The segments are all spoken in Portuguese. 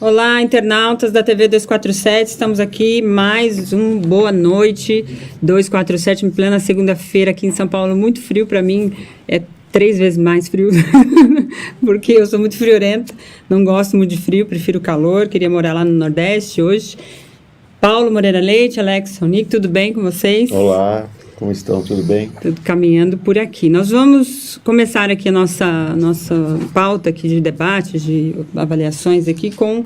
Olá, internautas da TV 247, estamos aqui mais um Boa Noite 247, em plena segunda-feira aqui em São Paulo, muito frio para mim, é 3 vezes mais frio, porque eu sou muito friorenta, não gosto muito de frio, prefiro calor, queria morar lá no Nordeste hoje. Paulo Moreira Leite, Alex Sonic, tudo bem com vocês? Olá, como estão? Tudo bem? Tudo caminhando por aqui. Nós vamos começar aqui a nossa pauta aqui de debates, de avaliações aqui com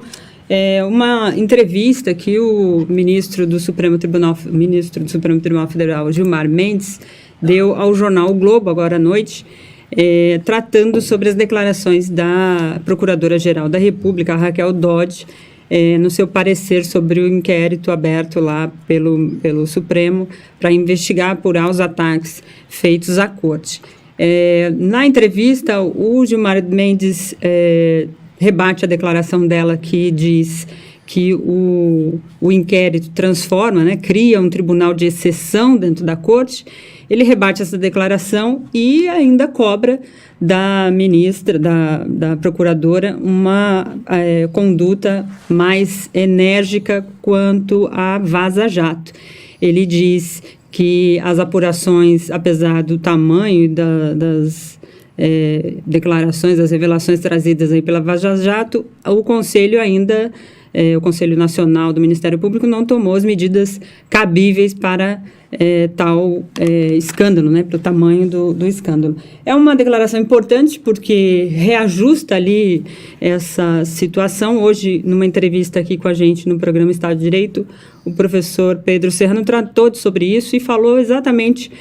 uma entrevista que o ministro do Supremo Tribunal Federal, Gilmar Mendes, deu ao jornal O Globo agora à noite, tratando sobre as declarações da Procuradora-Geral da República, Raquel Dodge, no seu parecer sobre o inquérito aberto lá pelo Supremo para investigar, apurar os ataques feitos à Corte. Na entrevista, o Gilmar Mendes rebate a declaração dela que diz que o inquérito transforma, cria um tribunal de exceção dentro da Corte. Ele rebate essa declaração e ainda cobra da ministra, da procuradora, uma conduta mais enérgica quanto à Vaza Jato. Ele diz que as apurações, apesar do tamanho das declarações, das revelações trazidas aí pela Vaza Jato, o Conselho ainda, o Conselho Nacional do Ministério Público não tomou as medidas cabíveis para tal escândalo, para o tamanho do escândalo. É uma declaração importante porque reajusta ali essa situação. Hoje, numa entrevista aqui com a gente no programa Estado de Direito, o professor Pedro Serrano tratou sobre isso e falou exatamente,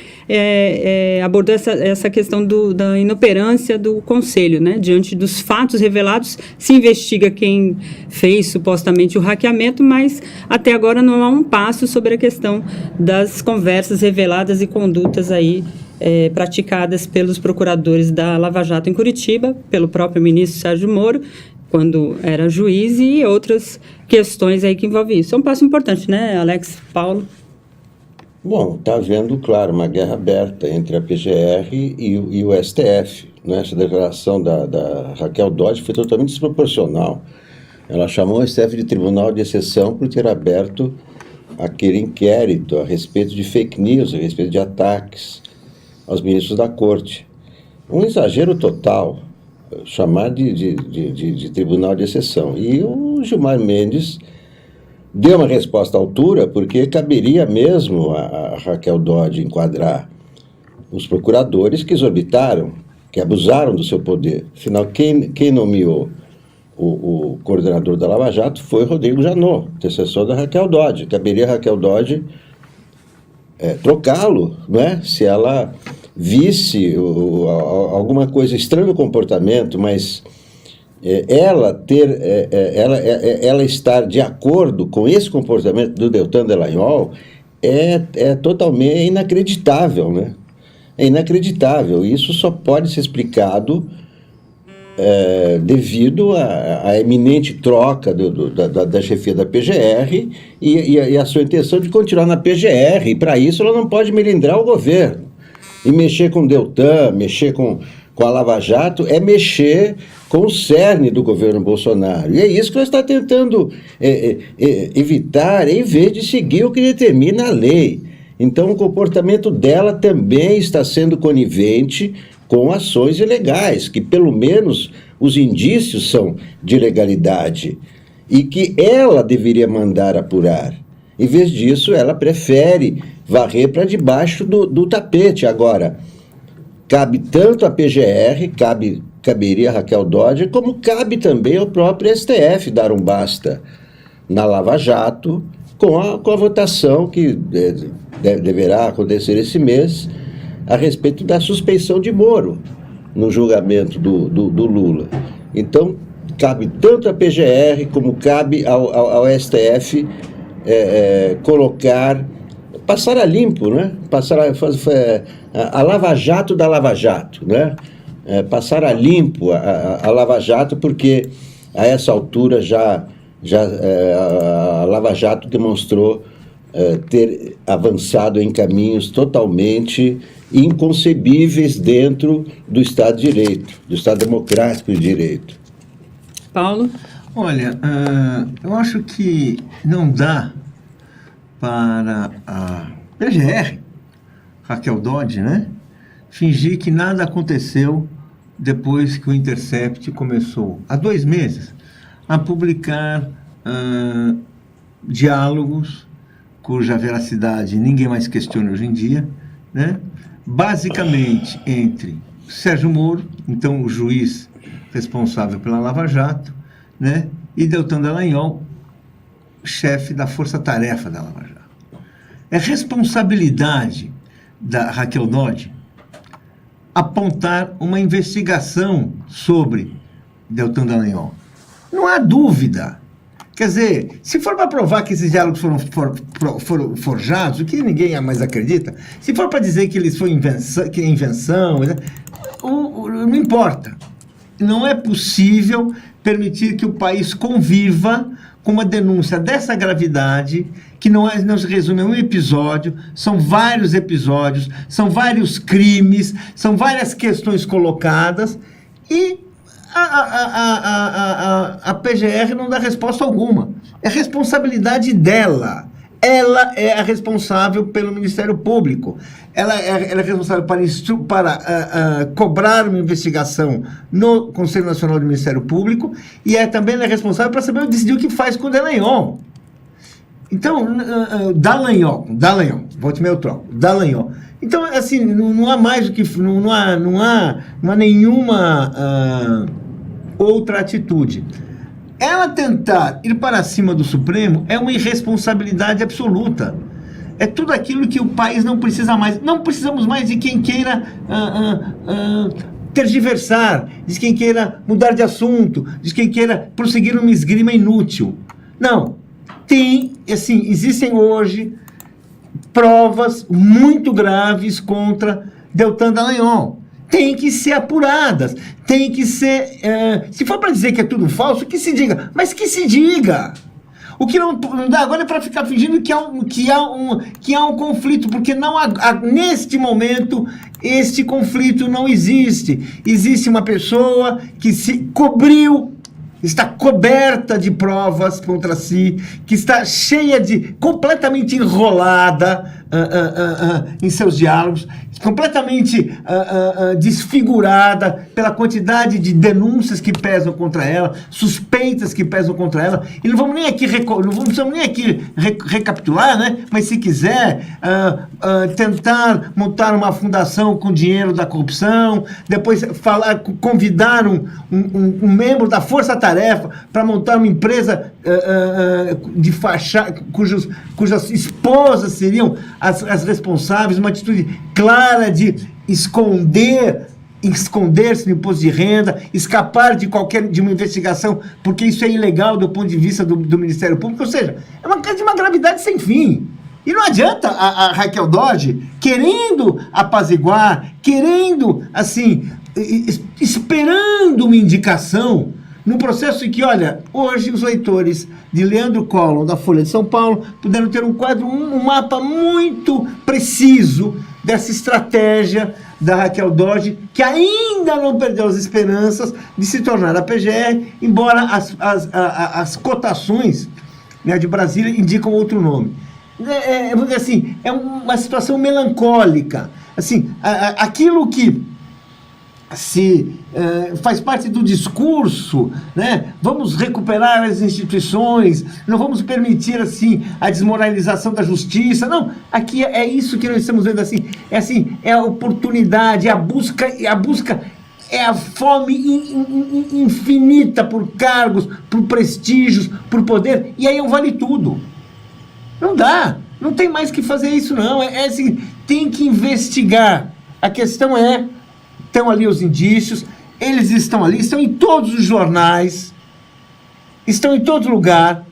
abordou essa questão da inoperância do Conselho, diante dos fatos revelados. Se investiga quem fez supostamente o hackeamento, mas até agora não há um passo sobre a questão das conversas reveladas e condutas aí praticadas pelos procuradores da Lava Jato em Curitiba, pelo próprio ministro Sérgio Moro, quando era juiz, e outras questões aí que envolvem isso. É um passo importante, Alex, Paulo? Bom, está havendo, claro, uma guerra aberta entre a PGR e o STF. Essa declaração da Raquel Dodge foi totalmente desproporcional. Ela chamou o STF de tribunal de exceção por ter aberto aquele inquérito a respeito de fake news, a respeito de ataques aos ministros da Corte. Um exagero total chamar de tribunal de exceção. E o Gilmar Mendes deu uma resposta à altura, porque caberia mesmo a Raquel Dodge enquadrar os procuradores que exorbitaram, que abusaram do seu poder. Afinal, quem nomeou o coordenador da Lava Jato foi Rodrigo Janot, antecessor da Raquel Dodge. Caberia a Raquel Dodge trocá-lo, se ela visse alguma coisa estranha no comportamento, mas ela estar de acordo com esse comportamento do Deltan Dallagnol é totalmente inacreditável, É inacreditável. Isso só pode ser explicado devido à eminente troca da chefia da PGR e a sua intenção de continuar na PGR. E, para isso, ela não pode melindrar o governo. E mexer com o Deltan, mexer com a Lava Jato, é mexer com o cerne do governo Bolsonaro. E é isso que ela está tentando evitar, em vez de seguir o que determina a lei. Então, o comportamento dela também está sendo conivente com ações ilegais, que pelo menos os indícios são de ilegalidade, e que ela deveria mandar apurar. Em vez disso, ela prefere varrer para debaixo do tapete. Agora, cabe tanto a PGR, caberia a Raquel Dodge, como cabe também ao próprio STF dar um basta na Lava Jato, com a votação que deverá acontecer esse mês a respeito da suspeição de Moro no julgamento do Lula. Então, cabe tanto a PGR como cabe ao STF passar a limpo, passar a Lava Jato da Lava Jato, passar a limpo a Lava Jato, porque a essa altura já a Lava Jato demonstrou ter avançado em caminhos totalmente inconcebíveis dentro do Estado de Direito, do Estado Democrático de Direito. Paulo? Olha, eu acho que não dá para a PGR, Raquel Dodge, né, fingir que nada aconteceu depois que o Intercept começou, há 2 meses, a publicar diálogos cuja veracidade ninguém mais questiona hoje em dia, né, basicamente entre Sérgio Moro, então o juiz responsável pela Lava Jato, né, e Deltan Dallagnol, chefe da força-tarefa da Lava Jato. É responsabilidade da Raquel Dodge apontar uma investigação sobre Deltan Dallagnol. Não há dúvida. Quer dizer, se for para provar que esses diálogos foram forjados, o que ninguém mais acredita, se for para dizer que eles foram invenção, né, não importa. Não é possível permitir que o país conviva com uma denúncia dessa gravidade, que não se resume a um episódio, são vários episódios, são vários crimes, são várias questões colocadas, e a PGR não dá resposta alguma. É responsabilidade dela. Ela é a responsável pelo Ministério Público. Ela é responsável para cobrar uma investigação no Conselho Nacional do Ministério Público, e também ela é responsável para saber decidir o que faz com o Dallagnol. Então, Dallagnol, volte meu troco, Dallagnol. Então, assim, não há mais do que... Não há nenhuma outra atitude. Ela tentar ir para cima do Supremo é uma irresponsabilidade absoluta. É tudo aquilo que o país não precisa mais. Não precisamos mais de quem queira tergiversar, de quem queira mudar de assunto, de quem queira prosseguir uma esgrima inútil. Não. Existem hoje provas muito graves contra Deltan Dallagnol. Tem que ser apuradas, tem que ser... se for para dizer que é tudo falso, que se diga, mas que se diga. O que não dá agora é para ficar fingindo que há um conflito, porque neste momento este conflito não existe. Existe uma pessoa que se cobriu, está coberta de provas contra si, que está completamente enrolada em seus diálogos, completamente desfigurada pela quantidade de denúncias que pesam contra ela, suspeitas que pesam contra ela. E não vamos nem aqui recapitular, né? Mas se quiser tentar montar uma fundação com dinheiro da corrupção, depois convidar um membro da força-tarefa para montar uma empresa de fachada, cujas esposas seriam as responsáveis, uma atitude clara de esconder-se no imposto de renda, escapar de uma investigação, porque isso é ilegal do ponto de vista do Ministério Público. Ou seja, é uma coisa de uma gravidade sem fim. E não adianta a Raquel Dodge, querendo apaziguar, querendo, assim, esperando uma indicação, num processo em que, olha, hoje os leitores de Leandro Collor, da Folha de São Paulo, puderam ter um mapa muito preciso dessa estratégia da Raquel Dodge, que ainda não perdeu as esperanças de se tornar a PGR, embora as cotações, né, de Brasília indicam outro nome. Vamos dizer assim, é uma situação melancólica. Assim, aquilo que faz parte do discurso, né? Vamos recuperar as instituições, não vamos permitir assim a desmoralização da justiça. Não, aqui é isso que nós estamos vendo, é a oportunidade, é a busca, é a fome infinita por cargos, por prestígios, por poder, e aí é um vale tudo. Não dá, não tem mais que fazer isso não, assim, tem que investigar. A questão estão ali os indícios, eles estão ali, estão em todos os jornais, estão em todo lugar,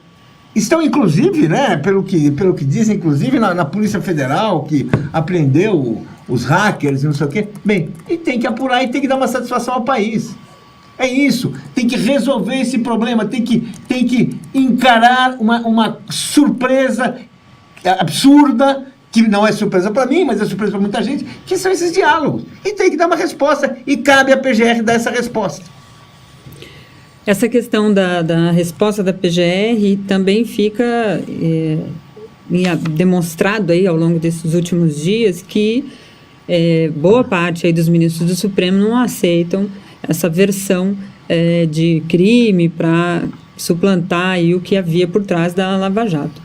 estão inclusive, né, pelo que dizem, inclusive na Polícia Federal, que apreendeu os hackers e não sei o quê. Bem, e tem que apurar e tem que dar uma satisfação ao país. É isso, tem que resolver esse problema, tem que encarar uma surpresa absurda, que não é surpresa para mim, mas é surpresa para muita gente, que são esses diálogos. E tem que dar uma resposta, e cabe à PGR dar essa resposta. Essa questão da resposta da PGR também fica demonstrado aí ao longo desses últimos dias que boa parte aí dos ministros do Supremo não aceitam essa versão de crime para suplantar aí o que havia por trás da Lava Jato.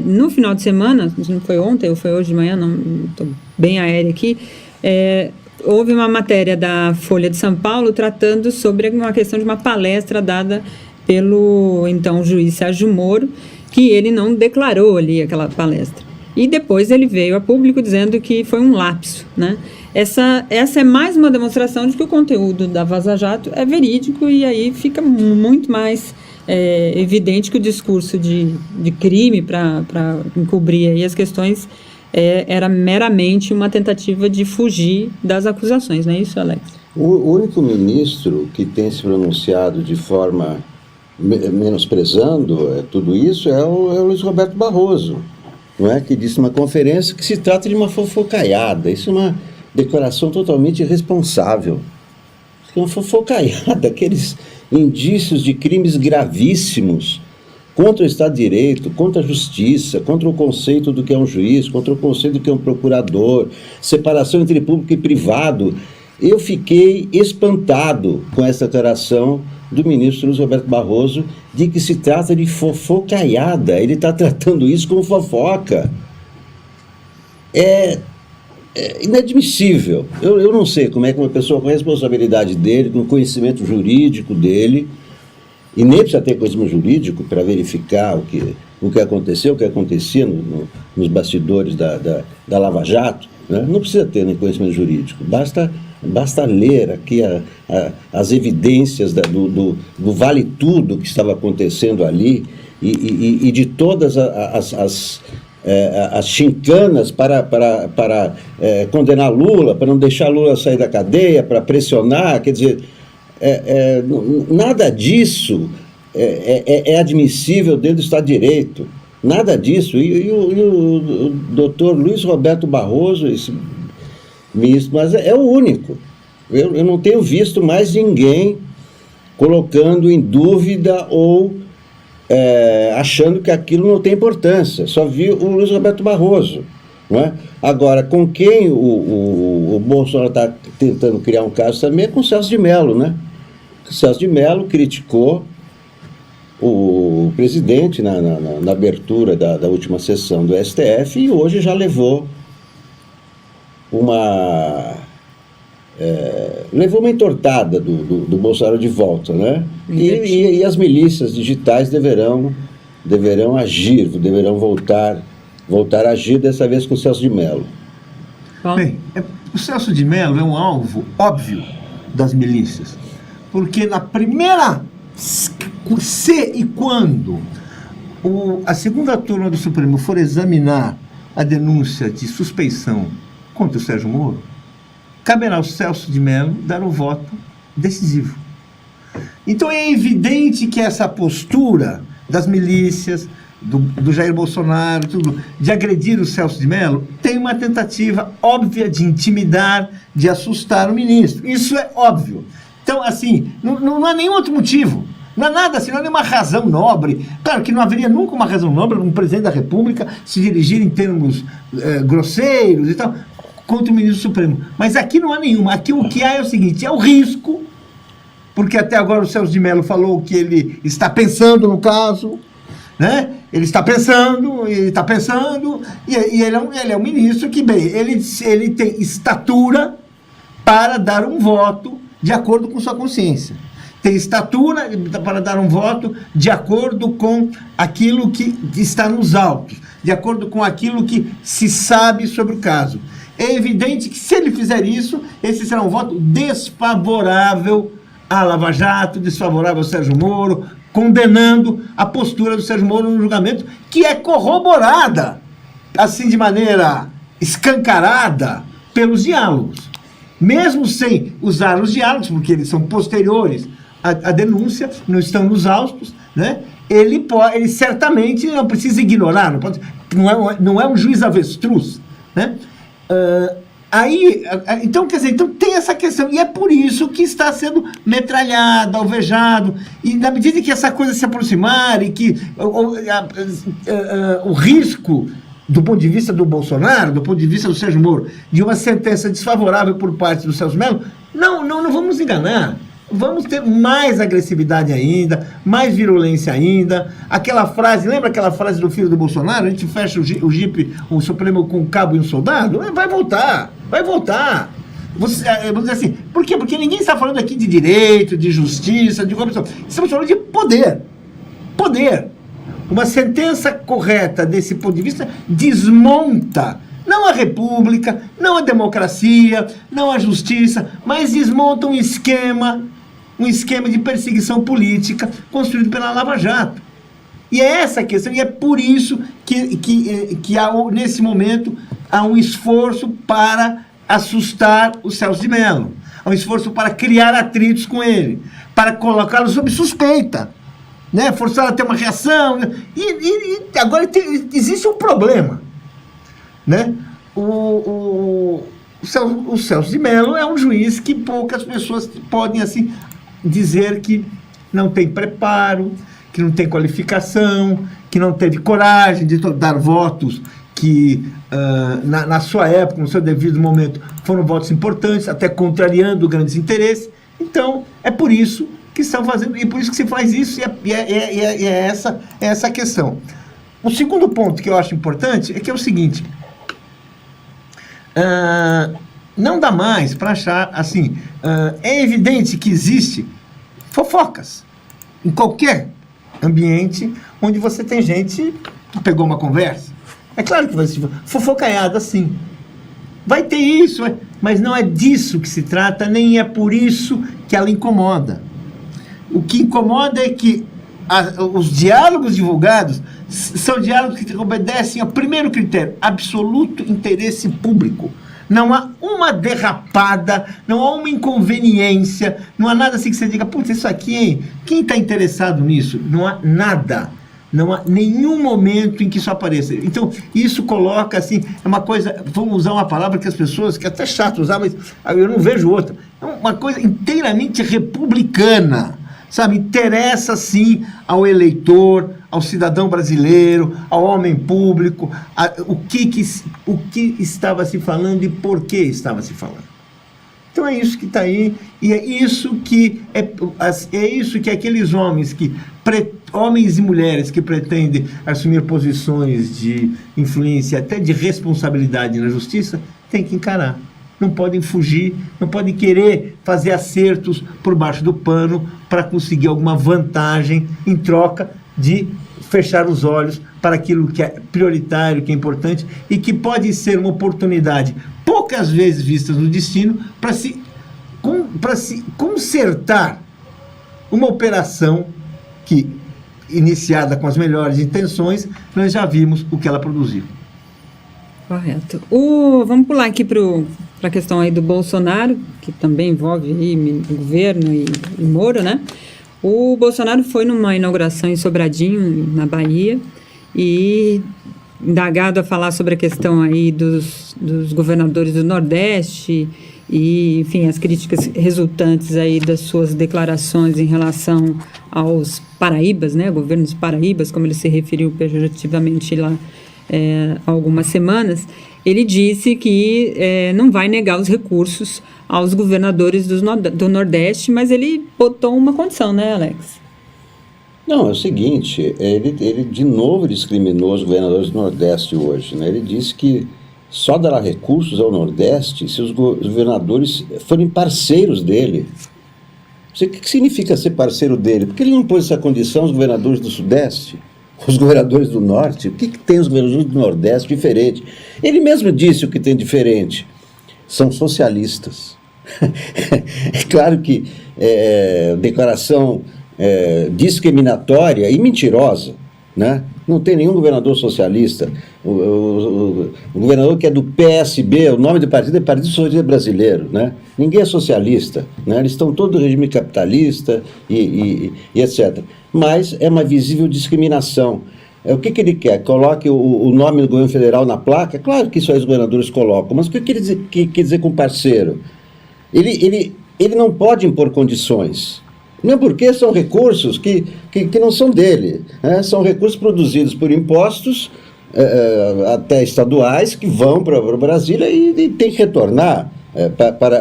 No final de semana, não foi ontem ou foi hoje de manhã, não estou bem aérea aqui, houve uma matéria da Folha de São Paulo tratando sobre uma questão de uma palestra dada pelo, então, juiz Sérgio Moro, que ele não declarou ali aquela palestra. E depois ele veio a público dizendo que foi um lapso, né? Essa é mais uma demonstração de que o conteúdo da Vaza Jato é verídico e aí fica muito mais evidente que o discurso de crime para encobrir aí as questões era meramente uma tentativa de fugir das acusações, não é isso, Alex? O único ministro que tem se pronunciado de forma menosprezando tudo isso é o Luiz Roberto Barroso, não é? Que disse numa conferência que se trata de uma fofocaiada. Isso é uma declaração totalmente irresponsável. Uma fofocaiada, aqueles indícios de crimes gravíssimos contra o Estado de Direito, contra a justiça, contra o conceito do que é um juiz, contra o conceito do que é um procurador, separação entre público e privado. Eu fiquei espantado com essa declaração do ministro Luiz Roberto Barroso de que se trata de fofocaiada. Ele está tratando isso como fofoca. É inadmissível. Eu não sei como é que uma pessoa com a responsabilidade dele, com o conhecimento jurídico dele, e nem precisa ter conhecimento jurídico para verificar o que aconteceu, o que acontecia nos bastidores da Lava Jato, né? Não precisa ter nem conhecimento jurídico, basta ler aqui as evidências do vale tudo que estava acontecendo ali e de todas as chincanas para condenar Lula, para não deixar Lula sair da cadeia, para pressionar, quer dizer, nada disso é admissível dentro do Estado de Direito, nada disso. E o doutor Luiz Roberto Barroso, esse ministro, mas é o único. Eu não tenho visto mais ninguém colocando em dúvida ou achando que aquilo não tem importância. Só vi o Luiz Roberto Barroso, não é? Agora, com quem o Bolsonaro está tentando criar um caso também é com o Celso de Mello, né? O Celso de Mello criticou o presidente na abertura da última sessão do STF e hoje já levou uma entortada do Bolsonaro de volta, né? E as milícias digitais deverão agir, deverão voltar a agir, dessa vez com o Celso de Mello. Bem, o Celso de Mello é um alvo óbvio das milícias, porque na primeira se e quando a segunda turma do Supremo for examinar a denúncia de suspeição contra o Sérgio Moro, caberá ao Celso de Mello dar um voto decisivo. Então é evidente que essa postura das milícias, do Jair Bolsonaro, tudo, de agredir o Celso de Mello, tem uma tentativa óbvia de intimidar, de assustar o ministro. Isso é óbvio. Então, assim, não há nenhum outro motivo. Não há nada assim, não há nenhuma razão nobre. Claro que não haveria nunca uma razão nobre um presidente da República se dirigir em termos grosseiros e tal contra o ministro Supremo. Mas aqui não há nenhuma. Aqui o que há é o seguinte, é o risco, porque até agora o Celso de Mello falou que ele está pensando no caso, né? Ele está pensando, e ele é um ministro que, bem, ele tem estatura para dar um voto de acordo com sua consciência. Tem estatura para dar um voto de acordo com aquilo que está nos autos, de acordo com aquilo que se sabe sobre o caso. É evidente que, se ele fizer isso, esse será um voto desfavorável à Lava Jato, desfavorável ao Sérgio Moro, condenando a postura do Sérgio Moro no julgamento, que é corroborada, assim, de maneira escancarada, pelos diálogos. Mesmo sem usar os diálogos, porque eles são posteriores à denúncia, não estão nos autos, né? Ele certamente não precisa ignorar, não é um juiz avestruz, né? Aí, então, quer dizer, então tem essa questão, e é por isso que está sendo metralhado, alvejado, e na medida que essa coisa se aproximar e que o risco, do ponto de vista do Bolsonaro, do ponto de vista do Sérgio Moro, de uma sentença desfavorável por parte do Celso Mello, não vamos nos enganar. Vamos ter mais agressividade ainda, mais virulência ainda. Aquela frase, lembra aquela frase do filho do Bolsonaro? A gente fecha o jipe, o Supremo com um cabo e um soldado? Vai voltar. Vamos dizer assim, por quê? Porque ninguém está falando aqui de direito, de justiça, de corrupção. Estamos falando de poder. Poder. Uma sentença correta desse ponto de vista desmonta não a república, não a democracia, não a justiça, mas desmonta um esquema de perseguição política construído pela Lava Jato. E é essa a questão, e é por isso que nesse momento há um esforço para assustar o Celso de Mello, há um esforço para criar atritos com ele, para colocá-lo sob suspeita, né? Forçá-lo a ter uma reação, né? E agora existe um problema, né? O Celso de Mello é um juiz que poucas pessoas podem assim dizer que não tem preparo, que não tem qualificação, que não teve coragem de dar votos que na sua época, no seu devido momento, foram votos importantes, até contrariando grandes interesses. Então, é por isso que estão fazendo, e por isso que se faz isso, e é essa a questão. O segundo ponto que eu acho importante é que é o seguinte: não dá mais para achar assim, é evidente que existe fofocas em qualquer ambiente onde você tem gente que pegou uma conversa. É claro que vai ser fofocaiada, sim. Vai ter isso, mas não é disso que se trata, nem é por isso que ela incomoda. O que incomoda é que os diálogos divulgados são diálogos que obedecem ao primeiro critério: absoluto interesse público. Não há uma derrapada, não há uma inconveniência, não há nada assim que você diga, putz, isso aqui, hein? Quem está interessado nisso? Não há nada. Não há nenhum momento em que isso apareça. Então, isso coloca, assim, é uma coisa, vamos usar uma palavra que as pessoas, que é até chato usar, mas eu não vejo outra. É uma coisa inteiramente republicana, sabe? Interessa, sim, ao eleitor, ao cidadão brasileiro, ao homem público, o que estava se falando e por que estava se falando. Então é isso que está aí, e é isso que aqueles homens homens e mulheres que pretendem assumir posições de influência, até de responsabilidade na justiça, têm que encarar. Não podem fugir, não podem querer fazer acertos por baixo do pano para conseguir alguma vantagem em troca de fechar os olhos para aquilo que é prioritário, que é importante e que pode ser uma oportunidade poucas vezes vistas no destino para se consertar uma operação que, iniciada com as melhores intenções, nós já vimos o que ela produziu. Correto. Vamos pular aqui para a questão aí do Bolsonaro, que também envolve aí o governo e Moro, né? O Bolsonaro foi numa inauguração em Sobradinho, na Bahia, e indagado a falar sobre a questão aí dos governadores do Nordeste e, enfim, as críticas resultantes aí das suas declarações em relação aos paraíbas, né? Governos paraíbas, como ele se referiu pejorativamente lá há algumas semanas. Ele disse que não vai negar os recursos aos governadores do Nordeste, mas ele botou uma condição, né, Alex? Não, é o seguinte, ele de novo discriminou os governadores do Nordeste hoje, né? Ele disse que só dará recursos ao Nordeste se os governadores forem parceiros dele. O que significa ser parceiro dele? Por que ele não pôs essa condição aos governadores do Sudeste? Os governadores do Norte? O que tem os governadores do Nordeste diferente? Ele mesmo disse o que tem diferente. São socialistas. É claro que declaração discriminatória e mentirosa, né? Não tem nenhum governador socialista. O governador que é do PSB, o nome do partido é Partido Socialista Brasileiro, né? Ninguém é socialista, né? Eles estão todos no regime capitalista e etc. Mas é uma visível discriminação. O que ele quer? Coloque o nome do governo federal na placa? Claro que isso aí os governadores colocam, mas o que ele quer dizer com parceiro? Ele não pode impor condições. Mesmo porque são recursos que não são dele, né? São recursos produzidos por impostos até estaduais que vão para Brasília e tem que retornar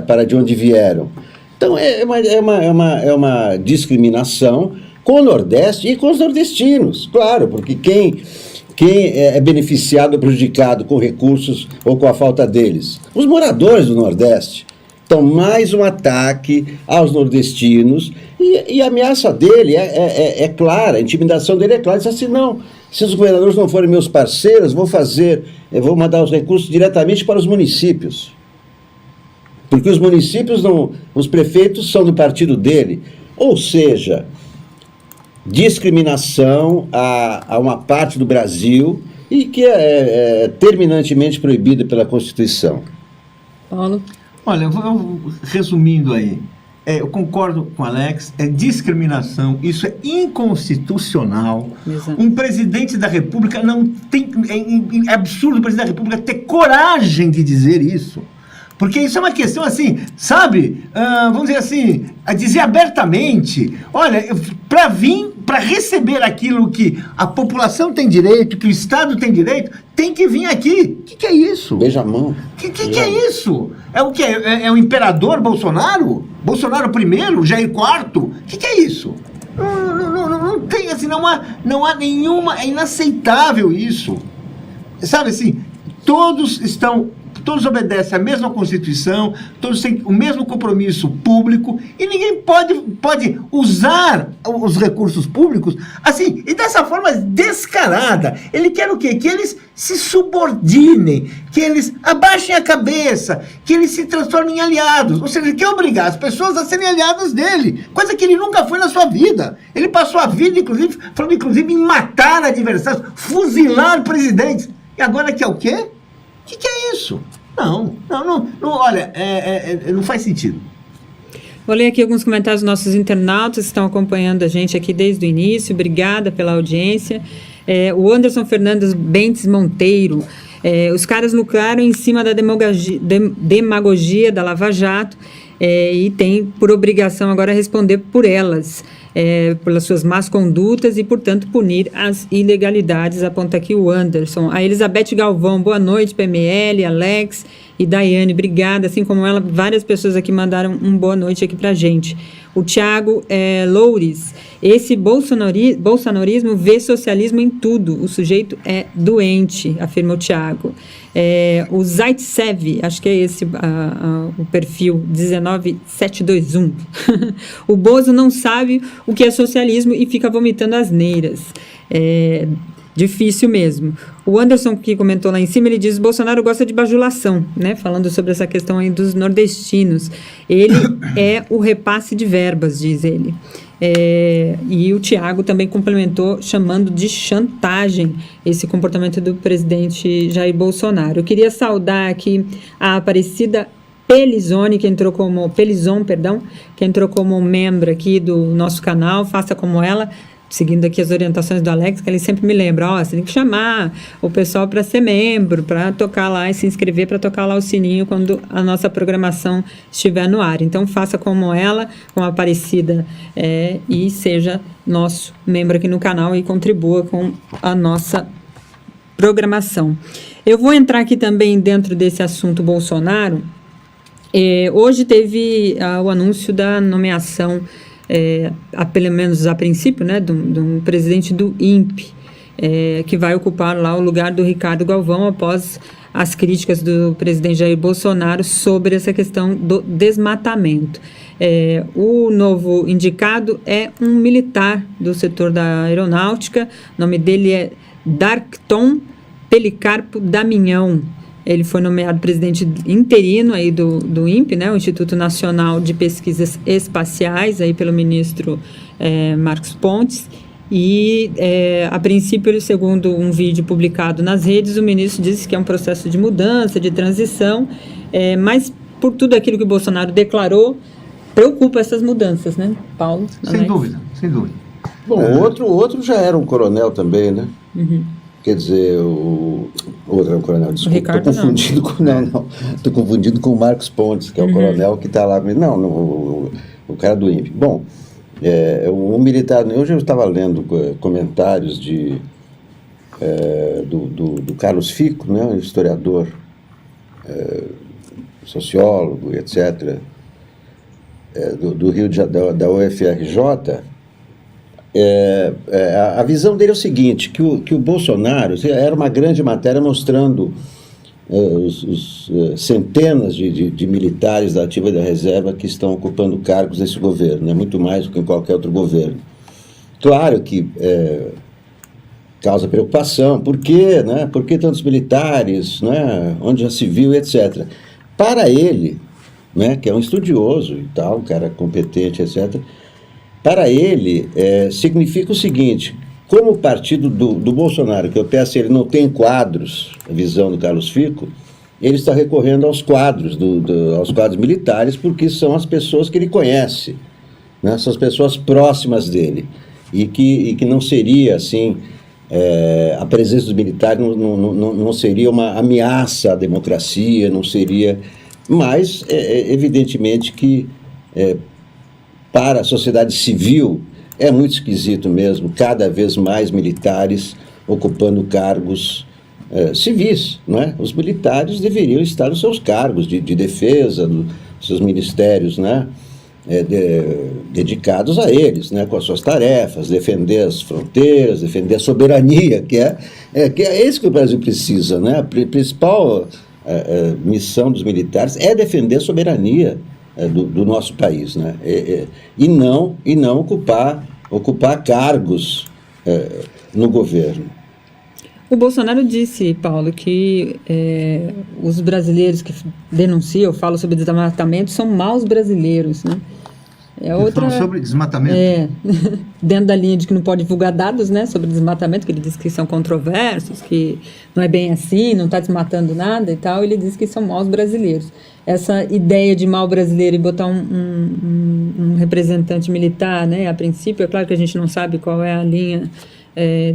para de onde vieram. Então é uma discriminação com o Nordeste e com os nordestinos, claro, porque quem é beneficiado ou prejudicado com recursos ou com a falta deles? Os moradores do Nordeste. Então, mais um ataque aos nordestinos, e a ameaça dele é clara, a intimidação dele é clara. Ele diz assim, não, se os governadores não forem meus parceiros, vou mandar os recursos diretamente para os municípios. Porque os municípios, os prefeitos são do partido dele. Ou seja, discriminação a uma parte do Brasil e que é terminantemente proibida pela Constituição. Paulo? Olha, resumindo aí, eu concordo com o Alex, é discriminação, isso é inconstitucional. Exato. Um presidente da República não tem... É absurdo o presidente da República ter coragem de dizer isso. Porque isso é uma questão assim, sabe? Vamos dizer assim, a dizer abertamente, olha, para receber aquilo que a população tem direito, que o Estado tem direito, tem que vir aqui. O que é isso? Beija a mão. Que é isso? É o quê? É o imperador Bolsonaro? Bolsonaro I? Jair IV? O que é isso? Não tem, assim, não há nenhuma... É inaceitável isso. Sabe assim, todos obedecem à mesma Constituição, todos têm o mesmo compromisso público, e ninguém pode usar os recursos públicos assim, e dessa forma descarada. Ele quer o quê? Que eles se subordinem, que eles abaixem a cabeça, que eles se transformem em aliados. Ou seja, ele quer obrigar as pessoas a serem aliadas dele, coisa que ele nunca foi na sua vida. Ele passou a vida, falando inclusive em matar adversários, fuzilar presidentes. E agora quer o quê? O que é isso? Não, olha, não faz sentido. Vou ler aqui alguns comentários dos nossos internautas que estão acompanhando a gente aqui desde o início. Obrigada pela audiência. O Anderson Fernandes Bentes Monteiro. Os caras lucraram em cima da demagogia da Lava Jato e tem por obrigação agora responder por elas. Pelas suas más condutas e, portanto, punir as ilegalidades, aponta aqui o Anderson. A Elizabeth Galvão, boa noite, PML, Alex e Daiane, obrigada, assim como ela, várias pessoas aqui mandaram boa noite aqui pra gente. O Thiago Loures, esse bolsonarismo vê socialismo em tudo, o sujeito é doente, afirma o Thiago. O Zaitsev, acho que é esse o perfil 19721. O Bozo não sabe o que é socialismo e fica vomitando asneiras. Difícil mesmo. O Anderson, que comentou lá em cima, ele diz: Bolsonaro gosta de bajulação, né? Falando sobre essa questão aí dos nordestinos. Ele é o repasse de verbas, diz ele. E o Thiago também complementou chamando de chantagem esse comportamento do presidente Jair Bolsonaro. Eu queria saudar aqui a Aparecida Pelizon, que entrou como membro aqui do nosso canal. Faça como ela, seguindo aqui as orientações do Alex, que ele sempre me lembra, você tem que chamar o pessoal para ser membro, para tocar lá e se inscrever, para tocar lá o sininho quando a nossa programação estiver no ar. Então, faça como ela, como a Aparecida, e seja nosso membro aqui no canal e contribua com a nossa programação. Eu vou entrar aqui também dentro desse assunto Bolsonaro. Hoje teve o anúncio da nomeação, pelo menos a princípio, né, do presidente do INPE, que vai ocupar lá o lugar do Ricardo Galvão após as críticas do presidente Jair Bolsonaro sobre essa questão do desmatamento. O novo indicado é um militar do setor da aeronáutica, o nome dele é Darkton Policarpo Damião. Ele foi nomeado presidente interino aí do INPE, né, o Instituto Nacional de Pesquisas Espaciais, aí pelo ministro Marcos Pontes. E, a princípio, segundo um vídeo publicado nas redes, o ministro disse que é um processo de mudança, de transição, mas por tudo aquilo que o Bolsonaro declarou, preocupa essas mudanças, né, Paulo? Sem dúvida, sem dúvida. Bom, outro já era um coronel também, né? Quer dizer, o outro é o coronel, desculpa, Ricardo, estou confundindo com... Não, estou confundindo com o Marcos Pontes, que é o coronel que está lá. Não, o cara do INPE. Bom, o militar... Hoje eu estava lendo comentários do Carlos Fico, né, historiador, sociólogo, etc., do Rio de Janeiro, da UFRJ. A visão dele é o seguinte, que o Bolsonaro era uma grande matéria mostrando centenas de militares da ativa e da reserva que estão ocupando cargos nesse governo, né, muito mais do que em qualquer outro governo. Claro que causa preocupação, por quê, né? Por que tantos militares, né? Onde já se viu, etc. Para ele, né, que é um estudioso e tal, um cara competente, etc., para ele significa o seguinte: como o partido do Bolsonaro, que eu peço, ele não tem quadros, a visão do Carlos Fico, ele está recorrendo aos quadros, aos quadros militares, porque são as pessoas que ele conhece, né? São as pessoas próximas dele, e que não seria assim, a presença dos militares não seria uma ameaça à democracia, não seria, mas evidentemente que para a sociedade civil é muito esquisito mesmo, cada vez mais militares ocupando cargos civis, não é? Os militares deveriam estar nos seus cargos de defesa, dos seus ministérios, né? Dedicados a eles, né? Com as suas tarefas, defender as fronteiras, defender a soberania, que é isso que o Brasil precisa, né? A principal missão dos militares é defender a soberania do nosso país, né? E não ocupar cargos no governo. O Bolsonaro disse, Paulo, que os brasileiros que denunciam, falam sobre desmatamento, são maus brasileiros, né? Falam sobre desmatamento? Dentro da linha de que não pode divulgar dados, né, sobre desmatamento, que ele diz que são controversos, que não é bem assim, não está desmatando nada e tal, ele diz que são maus brasileiros. Essa ideia de mau brasileiro e botar um representante militar, né, a princípio, é claro que a gente não sabe qual é a linha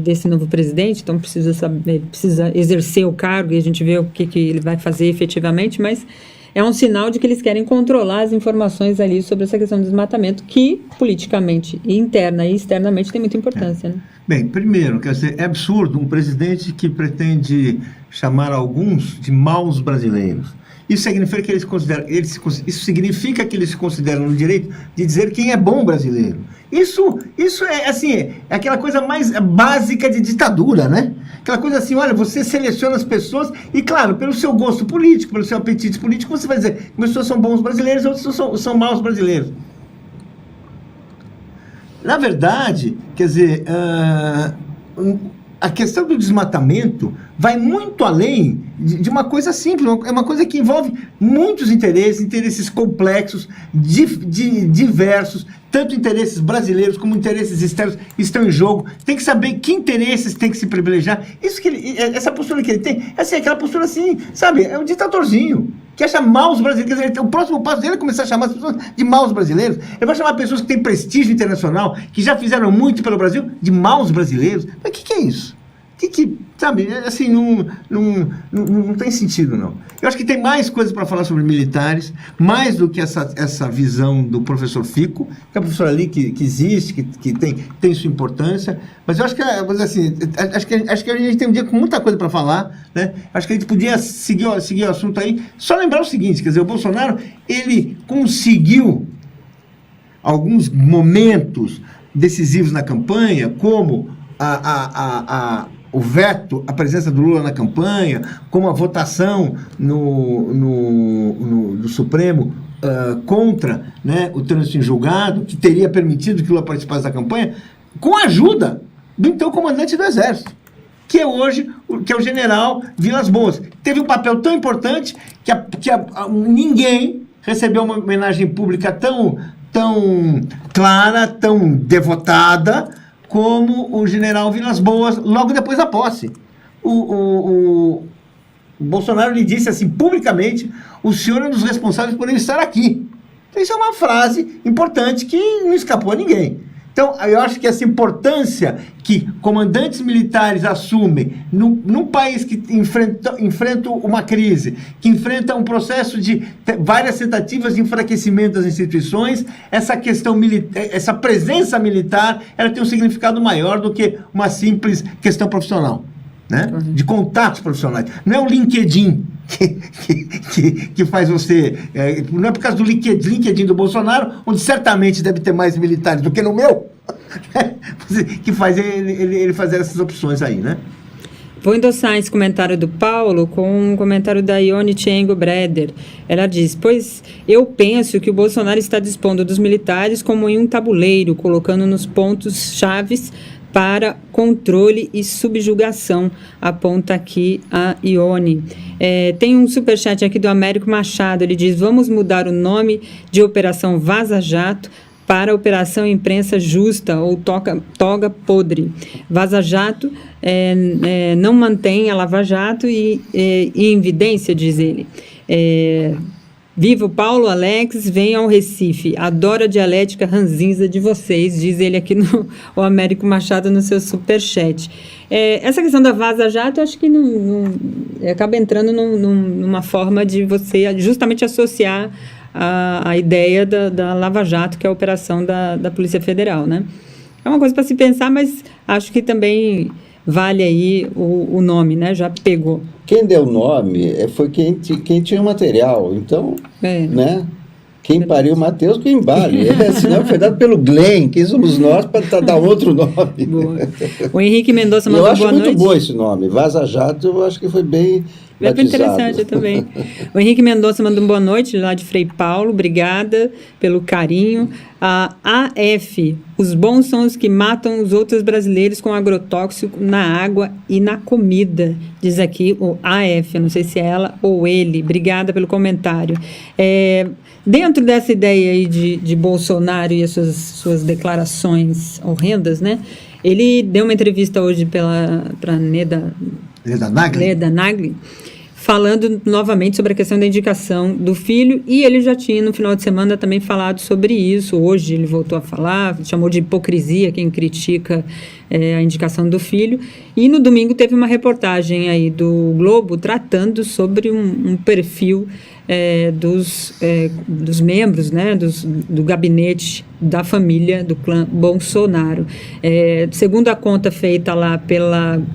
desse novo presidente, então precisa exercer o cargo e a gente vê o que ele vai fazer efetivamente, mas é um sinal de que eles querem controlar as informações ali sobre essa questão do desmatamento, que politicamente, interna e externamente, tem muita importância. Né? Bem, primeiro, quer dizer, é absurdo um presidente que pretende chamar alguns de maus brasileiros. Isso significa que isso significa que eles se consideram no direito de dizer quem é bom brasileiro. Isso é assim, é aquela coisa mais básica de ditadura, né? Aquela coisa assim, olha, você seleciona as pessoas e, claro, pelo seu gosto político, pelo seu apetite político, você vai dizer que pessoas são bons brasileiros e outros são maus brasileiros. Na verdade, quer dizer, a questão do desmatamento vai muito além de uma coisa simples, é uma coisa que envolve muitos interesses complexos, diversos, tanto interesses brasileiros como interesses externos estão em jogo. Tem que saber que interesses tem que se privilegiar. Essa postura que ele tem, assim, aquela postura assim, sabe, é um ditadorzinho, que acha maus brasileiros. Quer dizer, o próximo passo dele é começar a chamar as pessoas de maus brasileiros. Ele vai chamar pessoas que têm prestígio internacional, que já fizeram muito pelo Brasil, de maus brasileiros. Mas o que é isso? Sabe, assim, não tem sentido, não. Eu acho que tem mais coisas para falar sobre militares, mais do que essa visão do professor Fico, que é um professor ali que existe, que tem sua importância, mas eu acho que, assim, acho que a gente tem um dia com muita coisa para falar, né? Acho que a gente podia seguir o assunto aí, só lembrar o seguinte, quer dizer, o Bolsonaro, ele conseguiu alguns momentos decisivos na campanha, como o veto, a presença do Lula na campanha, como a votação do Supremo contra, né, o trânsito em julgado, que teria permitido que o Lula participasse da campanha, com a ajuda do então comandante do Exército, que é hoje que é o general Vilas Boas. Teve um papel tão importante que ninguém recebeu uma homenagem pública tão clara, tão devotada, como o general Vilas Boas, logo depois da posse. O Bolsonaro lhe disse assim, publicamente, o senhor é um dos responsáveis por ele estar aqui. Então, isso é uma frase importante que não escapou a ninguém. Então, eu acho que essa importância que comandantes militares assumem num país que enfrenta uma crise, que enfrenta um processo de várias tentativas de enfraquecimento das instituições, essa questão militar, essa presença militar, ela tem um significado maior do que uma simples questão profissional, né? De contatos profissionais. Não é o LinkedIn que faz você... não é por causa do LinkedIn do Bolsonaro, onde certamente deve ter mais militares do que no meu, que faz ele fazer essas opções aí, né? Vou endossar esse comentário do Paulo com um comentário da Ione Tchengo Breder. Ela diz, pois eu penso que o Bolsonaro está dispondo dos militares como em um tabuleiro, colocando nos pontos chaves para controle e subjugação, aponta aqui a Ione. Tem um superchat aqui do Américo Machado, ele diz, vamos mudar o nome de Operação Vaza Jato para Operação Imprensa Justa ou Toga Podre. Vaza Jato não mantém a Lava Jato e em evidência, diz ele. Viva o Paulo, Alex, venha ao Recife. Adoro a dialética ranzinza de vocês, diz ele aqui o Américo Machado no seu superchat. Essa questão da Vaza Jato, eu acho que acaba entrando numa forma de você justamente associar a ideia da Lava Jato, que é a operação da Polícia Federal, né? É uma coisa para se pensar, mas acho que também vale aí o nome, né? Já pegou. Quem deu o nome foi quem tinha o material. Então, né? Quem pariu o Matheus, quem embale. Esse nome foi dado pelo Glenn, quem somos nós para dar outro nome. Boa. O Henrique Mendonça mandou boa noite. Eu acho muito bom esse nome. Vaza Jato, eu acho que foi bem batizado. Interessante também. O Henrique Mendonça mandou boa noite, lá de Frei Paulo. Obrigada pelo carinho. A AF, os bons são os que matam os outros brasileiros com agrotóxico na água e na comida. Diz aqui o AF, eu não sei se é ela ou ele. Obrigada pelo comentário. Dentro dessa ideia aí de Bolsonaro e as suas declarações horrendas, né? Ele deu uma entrevista hoje para Neda Nagli, falando novamente sobre a questão da indicação do filho, e ele já tinha no final de semana também falado sobre isso. Hoje ele voltou a falar, chamou de hipocrisia quem critica a indicação do filho, e no domingo teve uma reportagem aí do Globo tratando sobre um perfil dos membros, né, do gabinete da família do clã Bolsonaro. Segundo a conta feita lá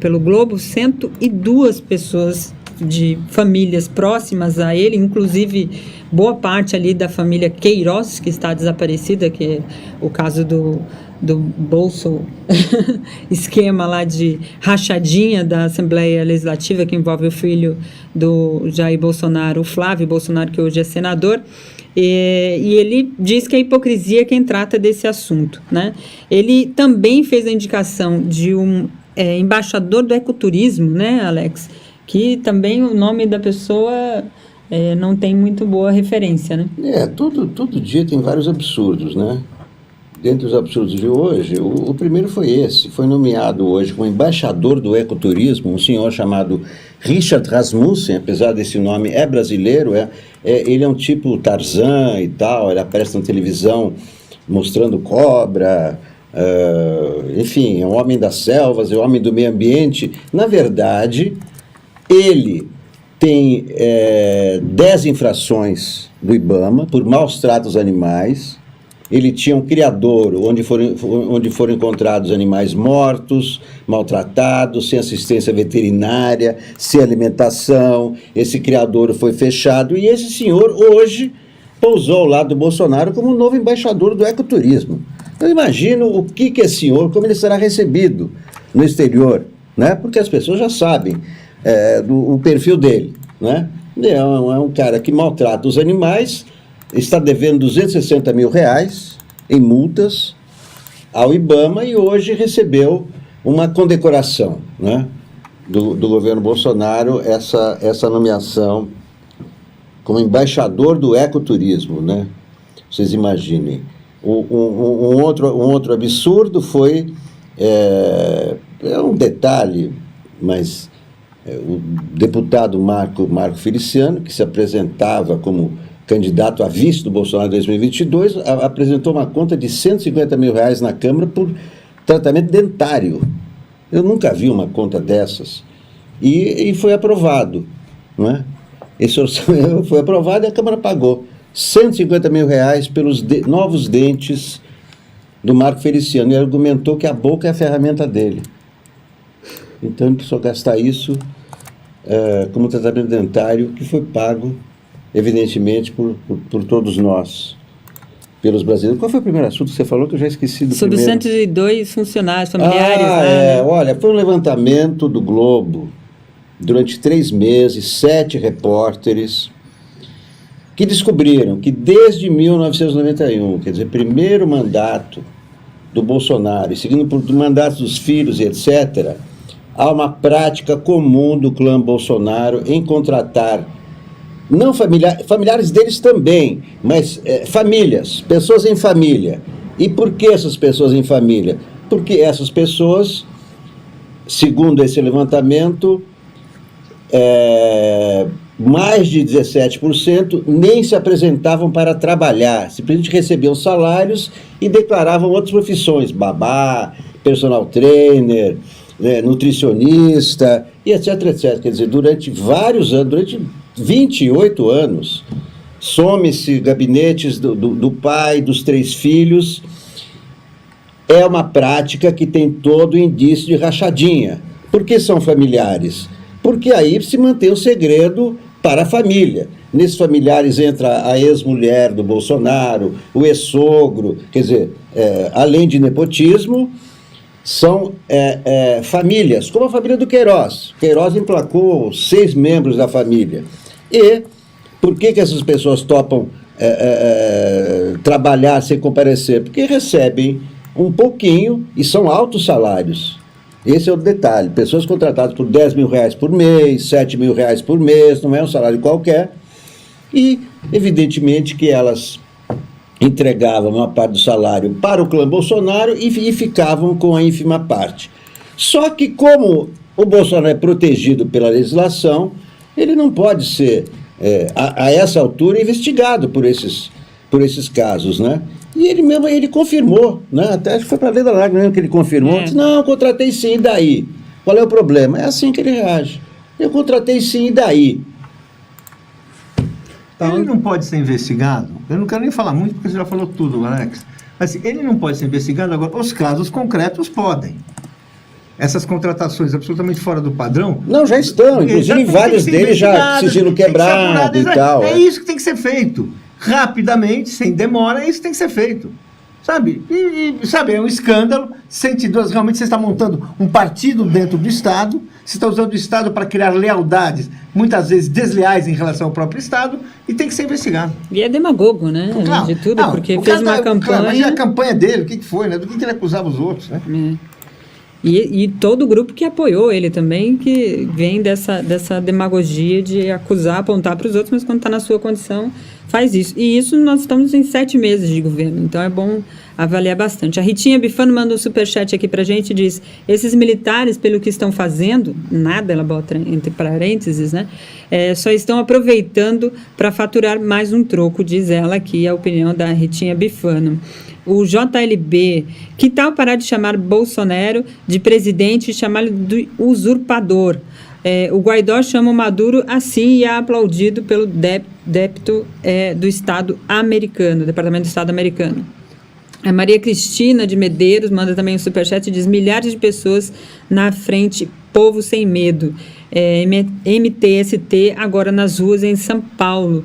pelo Globo, 102 pessoas de famílias próximas a ele, inclusive boa parte ali da família Queiroz, que está desaparecida, que é o caso do bolso esquema lá de rachadinha da Assembleia Legislativa, que envolve o filho do Jair Bolsonaro, o Flávio Bolsonaro, que hoje é senador. E ele diz que a hipocrisia é quem trata desse assunto, né? Ele também fez a indicação de um embaixador do ecoturismo, né, Alex? Que também o nome da pessoa não tem muito boa referência, né? Todo dia tem vários absurdos, né? Dentre os absurdos de hoje, o primeiro foi esse. Foi nomeado hoje como embaixador do ecoturismo um senhor chamado Richard Rasmussen, apesar desse nome é brasileiro, ele é um tipo Tarzan e tal, ele aparece na televisão mostrando cobra, enfim, é um homem das selvas, é um homem do meio ambiente. Na verdade, ele tem 10 infrações do IBAMA por maus tratos animais. Ele tinha um criadouro onde foram encontrados animais mortos, maltratados, sem assistência veterinária, sem alimentação. Esse criadouro foi fechado e esse senhor hoje pousou ao lado do Bolsonaro como novo embaixador do ecoturismo. Eu imagino o que esse senhor, como ele será recebido no exterior, né? Porque as pessoas já sabem o perfil dele, né? É um cara que maltrata os animais, está devendo R$260 mil em multas ao IBAMA e hoje recebeu uma condecoração, né, do governo Bolsonaro, essa nomeação como embaixador do ecoturismo, né? Vocês imaginem. Um outro absurdo foi, um detalhe, mas o deputado Marco Feliciano, que se apresentava como candidato a vice do Bolsonaro em 2022, apresentou uma conta de R$150 mil na Câmara por tratamento dentário. Eu nunca vi uma conta dessas. E foi aprovado, não é? Esse orçamento foi aprovado e a Câmara pagou R$150 mil pelos novos dentes do Marco Feliciano, e argumentou que a boca é a ferramenta dele. Então ele precisou gastar isso como tratamento dentário, que foi pago, evidentemente, por todos nós, pelos brasileiros. Qual foi o primeiro assunto que você falou, que eu já esqueci do Sobre primeiro? 102 funcionários familiares. Né? Olha, foi um levantamento do Globo, durante 3 meses, 7 repórteres, que descobriram que desde 1991, quer dizer, primeiro mandato do Bolsonaro, e seguindo por mandatos dos filhos e etc., há uma prática comum do clã Bolsonaro em contratar, não familiares deles também, mas famílias, pessoas em família. E por que essas pessoas em família? Porque essas pessoas, segundo esse levantamento, mais de 17% nem se apresentavam para trabalhar, simplesmente recebiam salários e declaravam outras profissões, babá, personal trainer, nutricionista, e etc, etc. Quer dizer, durante vários anos, durante 28 anos, some-se gabinetes do pai, dos 3 filhos. É uma prática que tem todo o indício de rachadinha. Por que são familiares? Porque aí se mantém o segredo para a família. Nesses familiares entra a ex-mulher do Bolsonaro, o ex-sogro, quer dizer, além de nepotismo, são famílias, como a família do Queiroz. Queiroz emplacou 6 membros da família. E por que essas pessoas topam trabalhar sem comparecer? Porque recebem um pouquinho e são altos salários. Esse é o detalhe. Pessoas contratadas por R$10 mil por mês, R$7 mil por mês, não é um salário qualquer. E, evidentemente, que elas entregavam uma parte do salário para o clã Bolsonaro e ficavam com a ínfima parte. Só que, como o Bolsonaro é protegido pela legislação, ele não pode ser, a essa altura, investigado por esses casos, né? E ele confirmou, né? Até acho que foi para a lei da larga mesmo que ele confirmou. Disse, não, eu contratei sim, e daí? Qual é o problema? É assim que ele reage. Eu contratei sim, e daí? Ele não pode ser investigado. Eu não quero nem falar muito, porque você já falou tudo, Alex. Mas ele não pode ser investigado agora. Os casos concretos podem. Essas contratações absolutamente fora do padrão... Não, já estão. Inclusive, vários deles já sigilo quebrado e tal. É isso que tem que ser feito. Rapidamente, sem demora, isso tem que ser feito. Sabe? Sabe, é um escândalo. 102, realmente você está montando um partido dentro do Estado, você está usando o Estado para criar lealdades, muitas vezes desleais em relação ao próprio Estado, e tem que ser investigado. E é demagogo, né? Claro. De tudo, porque fez uma campanha... Claro, mas e a campanha dele, o que foi, né? Do que ele acusava os outros, né? E todo o grupo que apoiou ele também, que vem dessa demagogia de acusar, apontar para os outros, mas quando está na sua condição, faz isso. E isso nós estamos em 7 meses de governo, então é bom avaliar bastante. A Ritinha Bifano manda um superchat aqui para a gente e diz, esses militares, pelo que estão fazendo, nada, ela bota entre parênteses, né? Só estão aproveitando para faturar mais um troco, diz ela aqui, a opinião da Ritinha Bifano. O JLB, que tal parar de chamar Bolsonaro de presidente e chamá-lo de usurpador? O Guaidó chama o Maduro assim e é aplaudido pelo débito do Estado americano, Departamento do Estado americano. A Maria Cristina de Medeiros manda também um superchat e diz, milhares de pessoas na frente, povo sem medo. MTST agora nas ruas em São Paulo.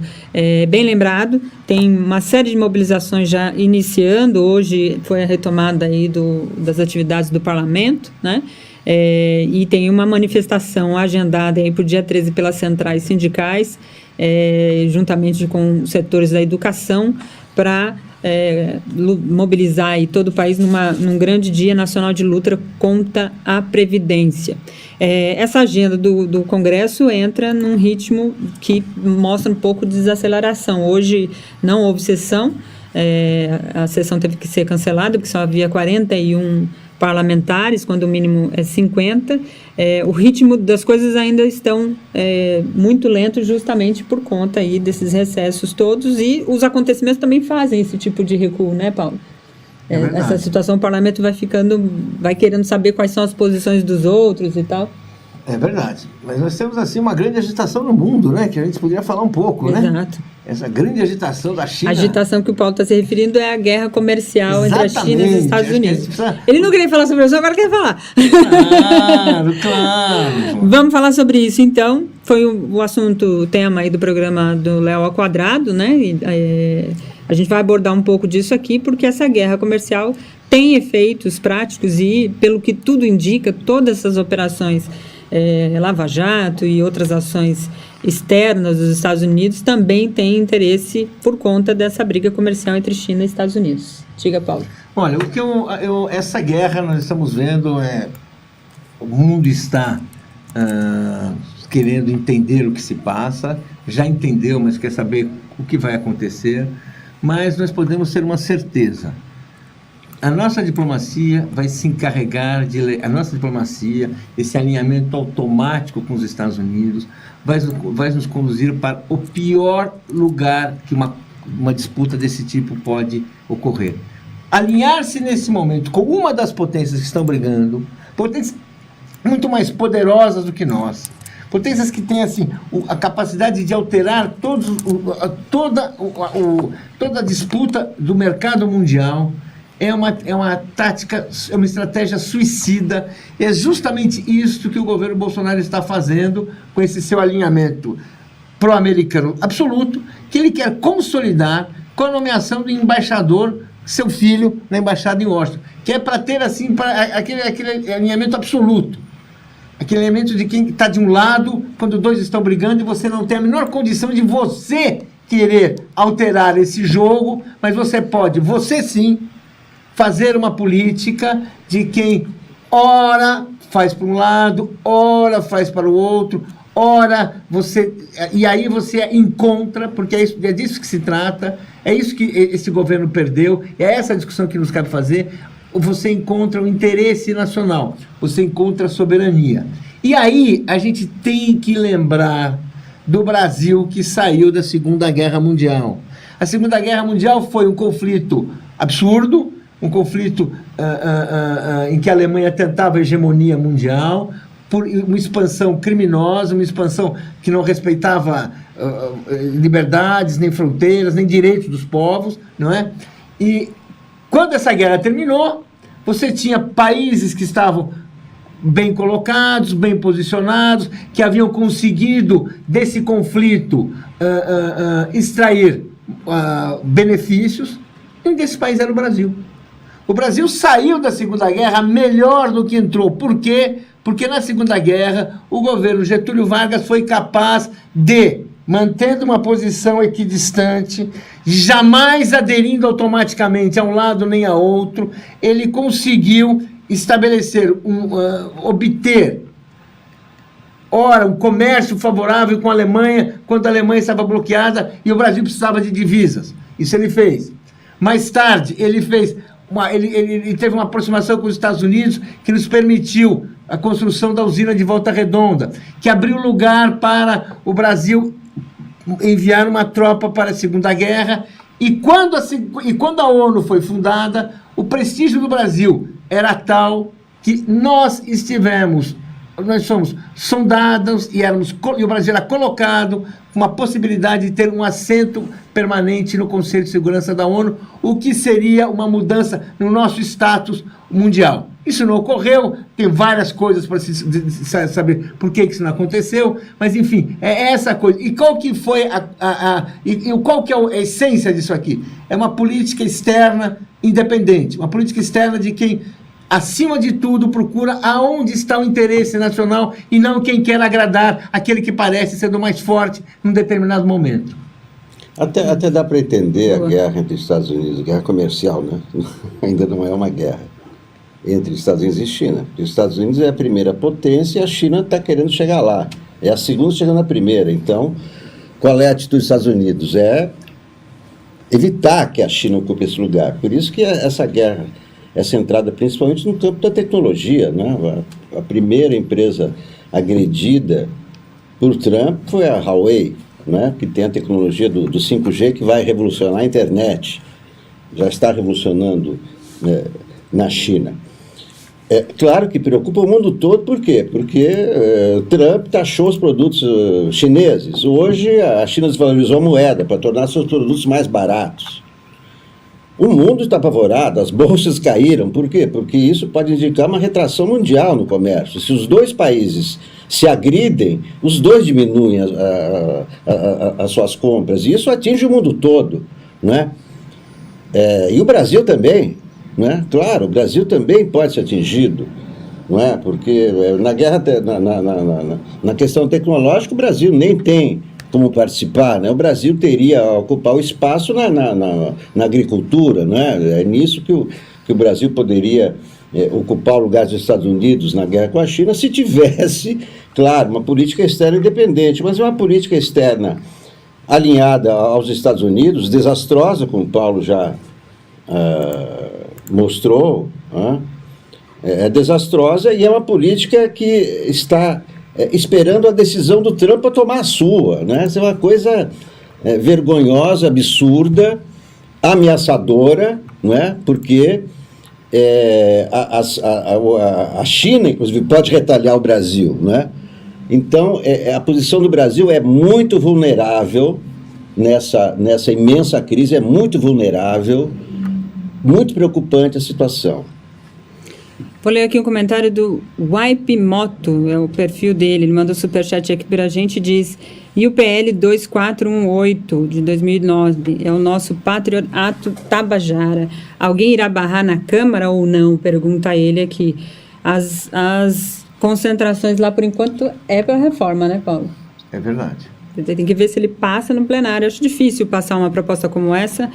Bem lembrado, tem uma série de mobilizações já iniciando. Hoje foi a retomada aí das atividades do parlamento, né? E tem uma manifestação agendada aí para o dia 13 pelas centrais sindicais, juntamente com os setores da educação, para mobilizar aí todo o país num grande dia nacional de luta contra a Previdência. Essa agenda do Congresso entra num ritmo que mostra um pouco de desaceleração. Hoje não houve sessão, A sessão teve que ser cancelada, porque só havia 41 parlamentares, quando o mínimo é 50. O ritmo das coisas ainda estão muito lento, justamente por conta aí desses recessos todos, e os acontecimentos também fazem esse tipo de recuo, né, Paulo? Essa situação, o parlamento vai querendo saber quais são as posições dos outros e tal. É verdade. Mas nós temos, assim, uma grande agitação no mundo, né? Que a gente poderia falar um pouco, né? Exato. Essa grande agitação da China. A agitação que o Paulo está se referindo é a guerra comercial entre a China e os Estados Unidos. Precisa... Ele não queria falar sobre isso, agora quer falar. Claro. Vamos falar sobre isso, então. Foi o assunto, o tema aí do programa do Léo ao Quadrado, né? A gente vai abordar um pouco disso aqui, porque essa guerra comercial tem efeitos práticos e, pelo que tudo indica, todas essas operações Lava Jato e outras ações externas dos Estados Unidos também têm interesse por conta dessa briga comercial entre China e Estados Unidos. Diga, Paulo. Olha, o que essa guerra nós estamos vendo o mundo está querendo entender o que se passa, já entendeu, mas quer saber o que vai acontecer, mas nós podemos ter uma certeza. A nossa diplomacia vai se encarregar a nossa diplomacia, esse alinhamento automático com os Estados Unidos, vai nos conduzir para o pior lugar que uma disputa desse tipo pode ocorrer. Alinhar-se nesse momento com uma das potências que estão brigando, potências muito mais poderosas do que nós, potências que têm assim, a capacidade de alterar toda a disputa do mercado mundial. É uma tática, é uma estratégia suicida. É justamente isso que o governo Bolsonaro está fazendo com esse seu alinhamento pró-americano absoluto, que ele quer consolidar com a nomeação do embaixador, seu filho, na embaixada em Washington, que é para ter assim, aquele alinhamento absoluto. Aquele elemento de quem está de um lado, quando dois estão brigando, e você não tem a menor condição de você querer alterar esse jogo, mas você sim, fazer uma política de quem ora faz para um lado, ora faz para o outro, ora você... E aí você encontra, porque é disso que se trata, é isso que esse governo perdeu, é essa discussão que nos cabe fazer. Você encontra o interesse nacional, você encontra a soberania. E aí a gente tem que lembrar do Brasil que saiu da Segunda Guerra Mundial. A Segunda Guerra Mundial foi um conflito absurdo, um conflito em que a Alemanha tentava a hegemonia mundial, por uma expansão criminosa, uma expansão que não respeitava liberdades, nem fronteiras, nem direitos dos povos, não é? E quando essa guerra terminou, você tinha países que estavam bem colocados, bem posicionados, que haviam conseguido desse conflito extrair benefícios, e um desses países era o Brasil. O Brasil saiu da Segunda Guerra melhor do que entrou. Por quê? Porque na Segunda Guerra o governo Getúlio Vargas foi capaz de, mantendo uma posição equidistante, jamais aderindo automaticamente a um lado nem a outro, ele conseguiu estabelecer, obter, ora, um comércio favorável com a Alemanha, quando a Alemanha estava bloqueada e o Brasil precisava de divisas. Isso ele fez. Mais tarde, ele teve uma aproximação com os Estados Unidos que nos permitiu a construção da usina de Volta Redonda, que abriu lugar para o Brasil enviar uma tropa para a Segunda Guerra. E quando a ONU foi fundada, o prestígio do Brasil era tal que nós fomos sondados e o Brasil era colocado com uma possibilidade de ter um assento permanente no Conselho de Segurança da ONU, o que seria uma mudança no nosso status mundial. Isso não ocorreu, tem várias coisas para se saber por que isso não aconteceu, mas enfim, é essa coisa. E qual que foi qual que é a essência disso aqui? É uma política externa independente, uma política externa de quem, acima de tudo, procura aonde está o interesse nacional e não quem quer agradar aquele que parece ser o mais forte num determinado momento. Até dá para entender a guerra entre Estados Unidos, a guerra comercial, né? Ainda não é uma guerra entre Estados Unidos e China. Os Estados Unidos é a primeira potência e a China está querendo chegar lá. É a segunda chegando à primeira. Então, qual é a atitude dos Estados Unidos? evitar que a China ocupe esse lugar. Por isso que essa guerra é centrada principalmente no campo da tecnologia, né? A primeira empresa agredida por Trump foi a Huawei, né? Que tem a tecnologia do 5G que vai revolucionar a internet. Já está revolucionando, né, na China. É claro que preocupa o mundo todo, por quê? Porque Trump taxou os produtos chineses. Hoje a China desvalorizou a moeda para tornar seus produtos mais baratos. O mundo está apavorado, as bolsas caíram. Por quê? Porque isso pode indicar uma retração mundial no comércio. Se os dois países se agridem, os dois diminuem as suas compras. E isso atinge o mundo todo, né? E o Brasil também, né? Claro, o Brasil também pode ser atingido, não é? Porque na guerra, na questão tecnológica, o Brasil nem tem como participar, né? O Brasil teria a ocupar o espaço na agricultura, né? É nisso que o Brasil poderia ocupar o lugar dos Estados Unidos na guerra com a China, se tivesse, claro, uma política externa independente, mas uma política externa alinhada aos Estados Unidos, desastrosa, como o Paulo já mostrou, né? É desastrosa e é uma política que está esperando a decisão do Trump para tomar a sua, né? Isso é uma coisa vergonhosa, absurda, ameaçadora, não é? Porque a China, inclusive, pode retaliar o Brasil, né? Então, a posição do Brasil é muito vulnerável nessa imensa crise, é muito vulnerável, muito preocupante a situação. Vou ler aqui um comentário do Wipe Moto, é o perfil dele, ele mandou superchat aqui pra gente e diz: e o PL 2418 de 2009 é o nosso Patriot Ato Tabajara. Alguém irá barrar na Câmara ou não? Pergunta ele aqui. As concentrações lá, por enquanto, é para reforma, né, Paulo? É verdade. Você tem que ver se ele passa no plenário. Acho difícil passar uma proposta como essa.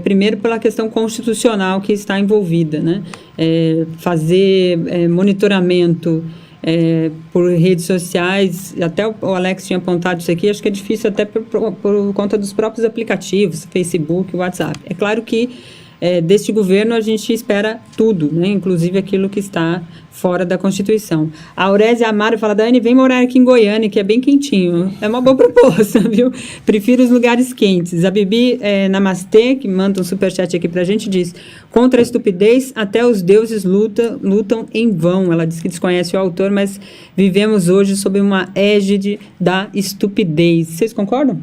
Primeiro pela questão constitucional que está envolvida, né? Fazer monitoramento por redes sociais, até o Alex tinha apontado isso aqui, acho que é difícil até por conta dos próprios aplicativos, Facebook, WhatsApp. É claro que deste governo a gente espera tudo, né? Inclusive aquilo que está fora da Constituição. A Aurésia Amaro fala: Dani, vem morar aqui em Goiânia, que é bem quentinho. É uma boa proposta, viu? Prefiro os lugares quentes. A Bibi Namastê, que manda um superchat aqui pra gente, diz: contra a estupidez, até os deuses lutam em vão. Ela diz que desconhece o autor, mas vivemos hoje sob uma égide da estupidez. Vocês concordam?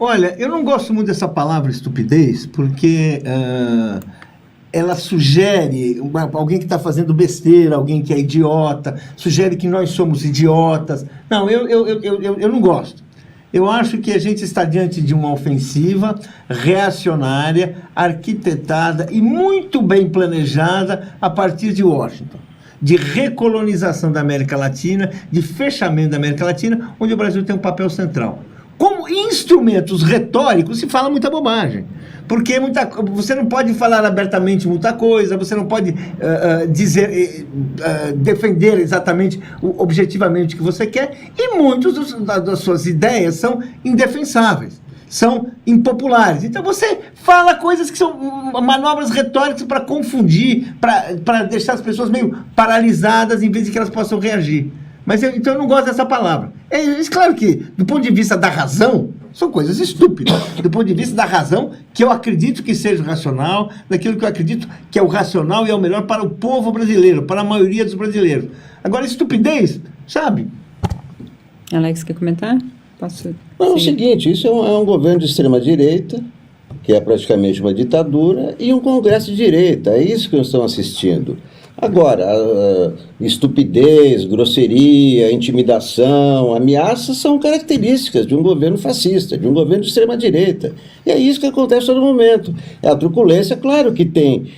Olha, eu não gosto muito dessa palavra estupidez, porque ela sugere alguém que está fazendo besteira, alguém que é idiota, sugere que nós somos idiotas. Não, eu não gosto. Eu acho que a gente está diante de uma ofensiva reacionária, arquitetada e muito bem planejada a partir de Washington, de recolonização da América Latina, de fechamento da América Latina, onde o Brasil tem um papel central. Como instrumentos retóricos se fala muita bobagem, porque você não pode falar abertamente muita coisa, você não pode defender exatamente, objetivamente o que você quer, e muitas das suas ideias são indefensáveis, são impopulares. Então você fala coisas que são manobras retóricas para confundir, para deixar as pessoas meio paralisadas em vez de que elas possam reagir. Mas então eu não gosto dessa palavra. Claro que, do ponto de vista da razão, são coisas estúpidas. Do ponto de vista da razão, que eu acredito que seja racional, daquilo que eu acredito que é o racional e é o melhor para o povo brasileiro, para a maioria dos brasileiros. Agora, estupidez, sabe? Alex, quer comentar? Posso? Não, é o seguinte, isso é um governo de extrema-direita, que é praticamente uma ditadura, e um congresso de direita. É isso que nós estamos assistindo. Agora, estupidez, grosseria, intimidação, ameaças são características de um governo fascista, de um governo de extrema-direita. E é isso que acontece a todo momento. A truculência, claro que tem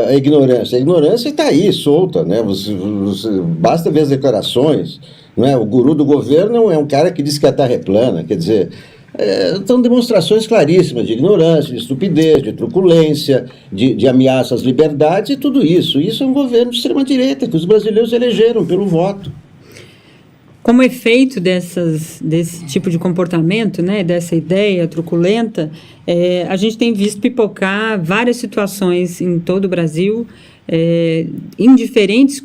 a ignorância. A ignorância está aí, solta, né? Basta ver as declarações. Não é? O guru do governo é um cara que diz que a Terra é plana, quer dizer... São demonstrações claríssimas de ignorância, de estupidez, de truculência, de ameaça às liberdades e tudo isso. Isso é um governo de extrema-direita que os brasileiros elegeram pelo voto. como efeito desse tipo de comportamento, né, dessa ideia truculenta, a gente tem visto pipocar várias situações em todo o Brasil, em diferentes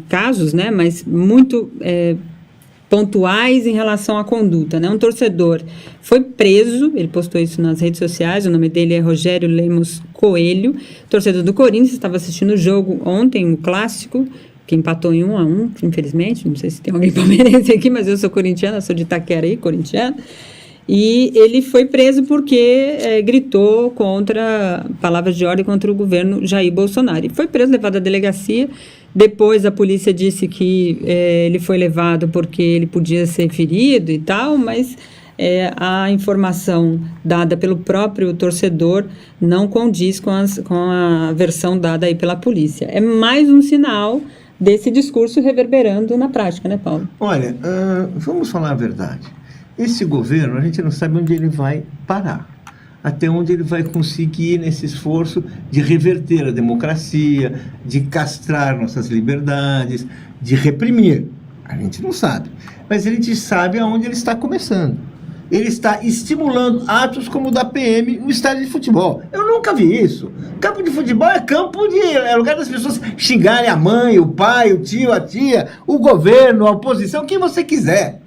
casos, né, mas muito pontuais em relação à conduta, né? Um torcedor foi preso, ele postou isso nas redes sociais, o nome dele é Rogério Lemos Coelho, torcedor do Corinthians, estava assistindo o jogo ontem, um clássico, que empatou em 1-1, infelizmente, não sei se tem alguém palmeirense aqui, mas eu sou corintiana, sou de Itaquera, corintiana, e ele foi preso porque gritou contra palavras de ordem contra o governo Jair Bolsonaro. E foi preso, levado à delegacia. Depois a polícia disse que ele foi levado porque ele podia ser ferido e tal, mas a informação dada pelo próprio torcedor não condiz com a versão dada aí pela polícia. É mais um sinal desse discurso reverberando na prática, né, Paulo? Olha, vamos falar a verdade. Esse governo, a gente não sabe onde ele vai parar, até onde ele vai conseguir nesse esforço de reverter a democracia, de castrar nossas liberdades, de reprimir. A gente não sabe, mas a gente sabe aonde ele está começando. Ele está estimulando atos como o da PM no estádio de futebol. Eu nunca vi isso. Campo de futebol é lugar das pessoas xingarem a mãe, o pai, o tio, a tia, o governo, a oposição, quem você quiser.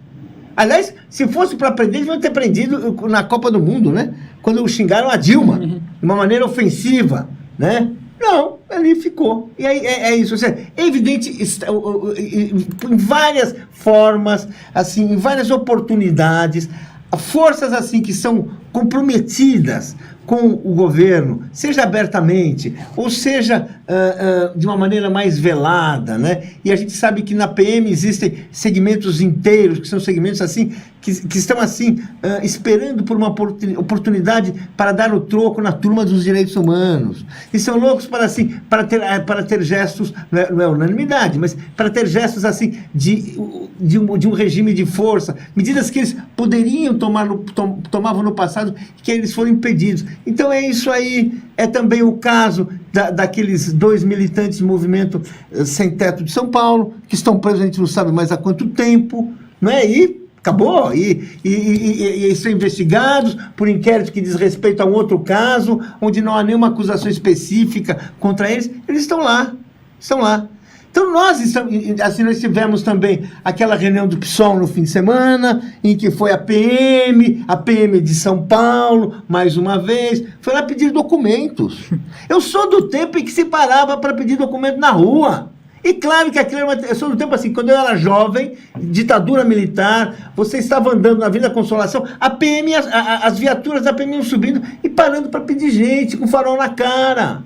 Aliás, se fosse para prender, eles iam ter prendido na Copa do Mundo, né? Quando xingaram a Dilma, de uma maneira ofensiva, né? Não, ali ficou. E aí é isso. É evidente, em várias formas, assim, em várias oportunidades, forças assim que são comprometidas com o governo, seja abertamente, ou seja de uma maneira mais velada, né? E a gente sabe que na PM existem segmentos inteiros, que são segmentos assim, que estão assim, esperando por uma oportunidade para dar o troco na turma dos direitos humanos. E são loucos para ter gestos, não é unanimidade, mas para ter gestos assim de um regime de força, medidas que eles poderiam tomavam no passado, que eles foram impedidos. Então é isso aí, é também o caso daqueles 2 militantes do movimento Sem Teto de São Paulo, que estão presos, a gente não sabe mais há quanto tempo, não é? E acabou, e são investigados por inquérito que diz respeito a um outro caso, onde não há nenhuma acusação específica contra eles estão lá. Então nós tivemos também aquela reunião do PSOL no fim de semana, em que foi a PM de São Paulo, mais uma vez, foi lá pedir documentos. Eu sou do tempo em que se parava para pedir documento na rua. E claro que aquilo eu sou do tempo assim, quando eu era jovem, ditadura militar, você estava andando na Vila Consolação, a PM, as viaturas da PM iam subindo e parando para pedir gente com farol na cara.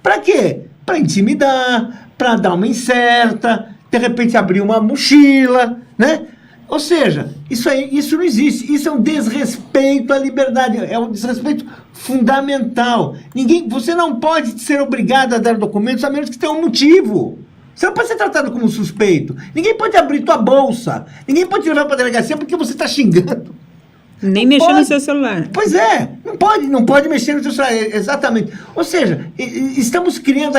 Para quê? Para intimidar, para dar uma incerta, de repente abrir uma mochila, né? Ou seja, isso não existe, isso é um desrespeito à liberdade, é um desrespeito fundamental. Você não pode ser obrigado a dar documentos a menos que tenha um motivo. Você não pode ser tratado como suspeito. Ninguém pode abrir tua bolsa, ninguém pode te levar para a delegacia porque você está xingando. Nem mexer no seu celular. Pois é, não pode mexer no seu celular, exatamente. Ou seja, estamos criando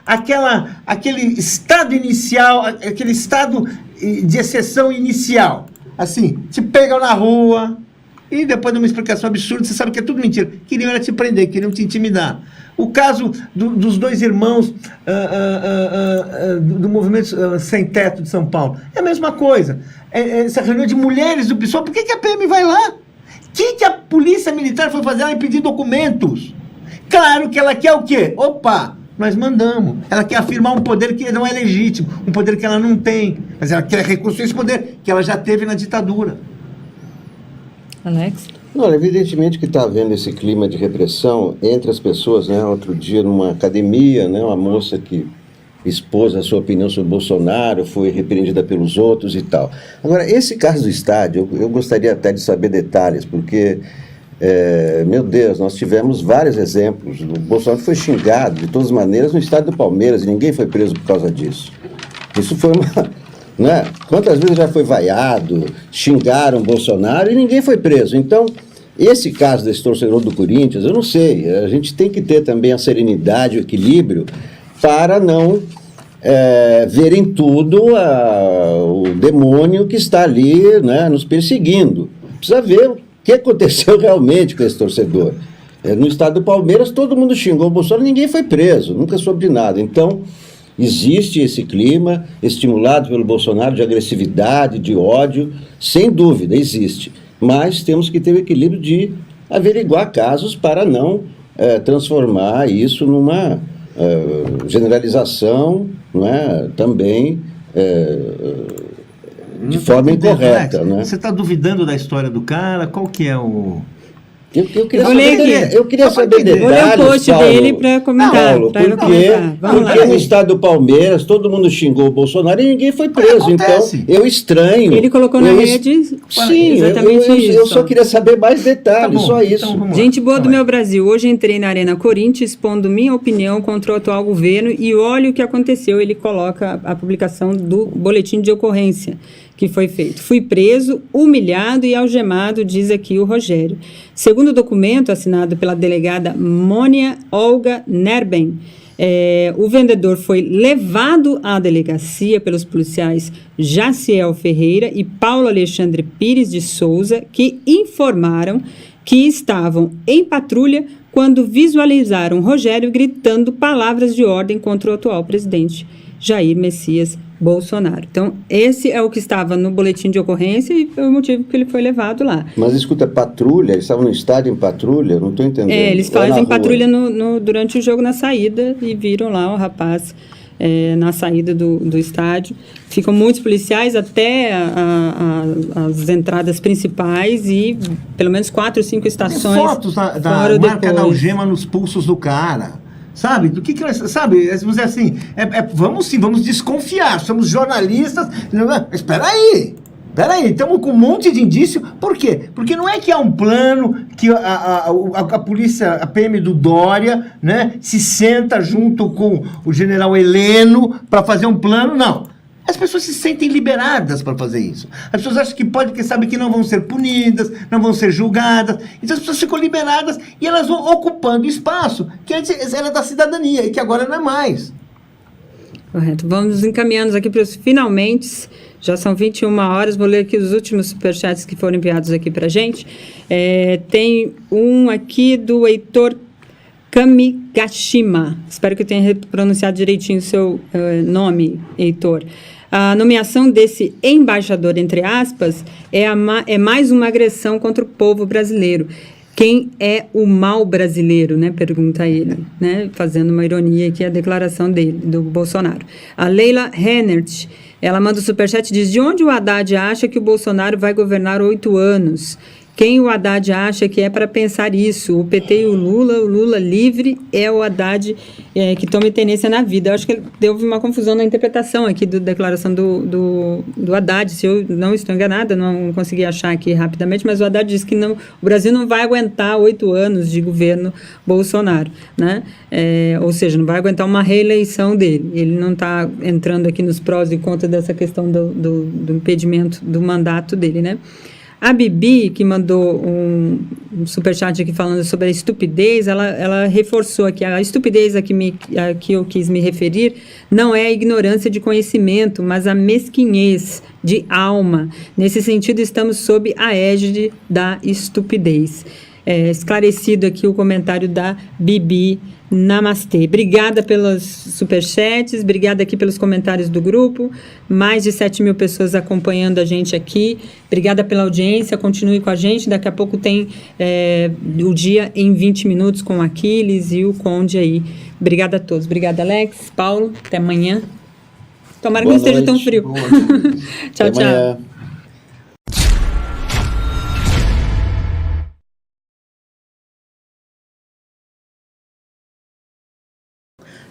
aquele estado inicial, aquele estado de exceção inicial. Assim, te pegam na rua e depois de uma explicação absurda, você sabe que é tudo mentira. Queriam era te prender, queriam te intimidar. O caso dos 2 irmãos do movimento Sem Teto de São Paulo, é a mesma coisa. Essa reunião de mulheres do PSOL, por que a PM vai lá? O que a polícia militar foi fazer lá e pedir documentos? Claro que ela quer o quê? Opa, nós mandamos. Ela quer afirmar um poder que não é legítimo, um poder que ela não tem, mas ela quer reconstruir esse poder que ela já teve na ditadura. Alex? Não, evidentemente que está havendo esse clima de repressão entre as pessoas, né? Outro dia, numa academia, né? Uma moça que expôs a sua opinião sobre Bolsonaro, foi repreendida pelos outros e tal. Agora, esse caso do estádio, eu gostaria até de saber detalhes, porque, meu Deus, nós tivemos vários exemplos. O Bolsonaro foi xingado de todas as maneiras no estádio do Palmeiras e ninguém foi preso por causa disso. Isso foi uma... Né? Quantas vezes já foi vaiado, xingaram o Bolsonaro e ninguém foi preso. Então, esse caso desse torcedor do Corinthians, eu não sei, a gente tem que ter também a serenidade, o equilíbrio para não verem tudo o demônio que está ali, né, nos perseguindo. Precisa ver o que aconteceu realmente com esse torcedor. No estado do Palmeiras, todo mundo xingou o Bolsonaro, ninguém foi preso, nunca soube de nada. Então, existe esse clima estimulado pelo Bolsonaro de agressividade, de ódio, sem dúvida, existe. Mas temos que ter o equilíbrio de averiguar casos para não transformar isso numa generalização, não é? Também de forma incorreta. Né? Você está duvidando da história do cara? Qual que é o... Eu queria saber detalhes, vou ler o post dele para comentar. Paulo, porque no estado do Palmeiras todo mundo xingou o Bolsonaro e ninguém foi preso. Então, eu estranho. Ele colocou na rede. Sim, exatamente isso. Eu só queria saber mais detalhes, só isso. Então, gente boa do meu Brasil, hoje entrei na Arena Corinthians expondo minha opinião contra o atual governo e olha o que aconteceu. Ele coloca a publicação do boletim de ocorrência que foi feito. Fui preso, humilhado e algemado, diz aqui o Rogério. Segundo o documento assinado pela delegada Mônia Olga Nerben, o vendedor foi levado à delegacia pelos policiais Jaciel Ferreira e Paulo Alexandre Pires de Souza, que informaram que estavam em patrulha quando visualizaram Rogério gritando palavras de ordem contra o atual presidente Jair Messias Bolsonaro. Então, esse é o que estava no boletim de ocorrência e foi o motivo que ele foi levado lá. Mas escuta, patrulha? Eles estavam no estádio em patrulha? Não estou entendendo. Eles fazem patrulha durante o jogo na saída e viram lá o rapaz na saída do estádio. Ficam muitos policiais até as entradas principais e pelo menos 4 ou 5 estações. Tem fotos da marca da algema nos pulsos do cara. Sabe? Do que nós... Sabe? Vamos dizer assim, vamos desconfiar. Somos jornalistas. Espera aí, estamos com um monte de indício. Por quê? Porque não é que há um plano que a polícia, a PM do Dória, né, se senta junto com o general Heleno para fazer um plano, não. As pessoas se sentem liberadas para fazer isso. As pessoas acham que sabem que não vão ser punidas, não vão ser julgadas. Então as pessoas ficam liberadas e elas vão ocupando espaço que antes era da cidadania e que agora não é mais. Correto. Vamos encaminhando aqui para os finalmente. Já são 21 horas. Vou ler aqui os últimos superchats que foram enviados aqui para a gente. Tem um aqui do Heitor Kamigashima. Espero que eu tenha pronunciado direitinho o seu nome, Heitor. A nomeação desse embaixador, entre aspas, é mais uma agressão contra o povo brasileiro. Quem é o mal brasileiro, né? Pergunta ele, né? Fazendo uma ironia aqui a declaração dele, do Bolsonaro. A Leila Hennert, ela manda o superchat e diz: de onde o Haddad acha que o Bolsonaro vai governar 8 anos? Quem o Haddad acha que é para pensar isso? O PT e o Lula livre é o Haddad que toma tenência na vida. Eu acho que houve uma confusão na interpretação aqui da declaração do Haddad. Se eu não estou enganada, não consegui achar aqui rapidamente, mas o Haddad disse que o Brasil não vai aguentar 8 anos de governo Bolsonaro, né? Ou seja, não vai aguentar uma reeleição dele. Ele não está entrando aqui nos prós e contras dessa questão do impedimento do mandato dele, né? A Bibi, que mandou um superchat aqui falando sobre a estupidez, ela reforçou aqui, a estupidez a que eu quis me referir não é a ignorância de conhecimento, mas a mesquinhez de alma. Nesse sentido, estamos sob a égide da estupidez. Esclarecido aqui o comentário da Bibi. Namastê. Obrigada pelos superchats, obrigada aqui pelos comentários do grupo, mais de 7 mil pessoas acompanhando a gente aqui, obrigada pela audiência, continue com a gente, daqui a pouco tem o Dia em 20 Minutos com o Aquiles e o Conde aí. Obrigada a todos, obrigada Alex, Paulo, até amanhã. Tomara que não esteja tão frio. Tchau, tchau. Amanhã.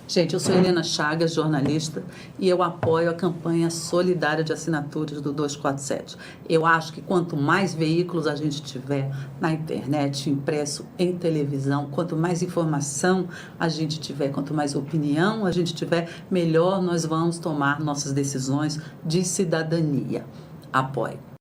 Gente, eu sou Helena Chagas, jornalista, e eu apoio a campanha solidária de assinaturas do 247. Eu acho que quanto mais veículos a gente tiver na internet, impresso, em televisão, quanto mais informação a gente tiver, quanto mais opinião a gente tiver, melhor nós vamos tomar nossas decisões de cidadania. Apoio.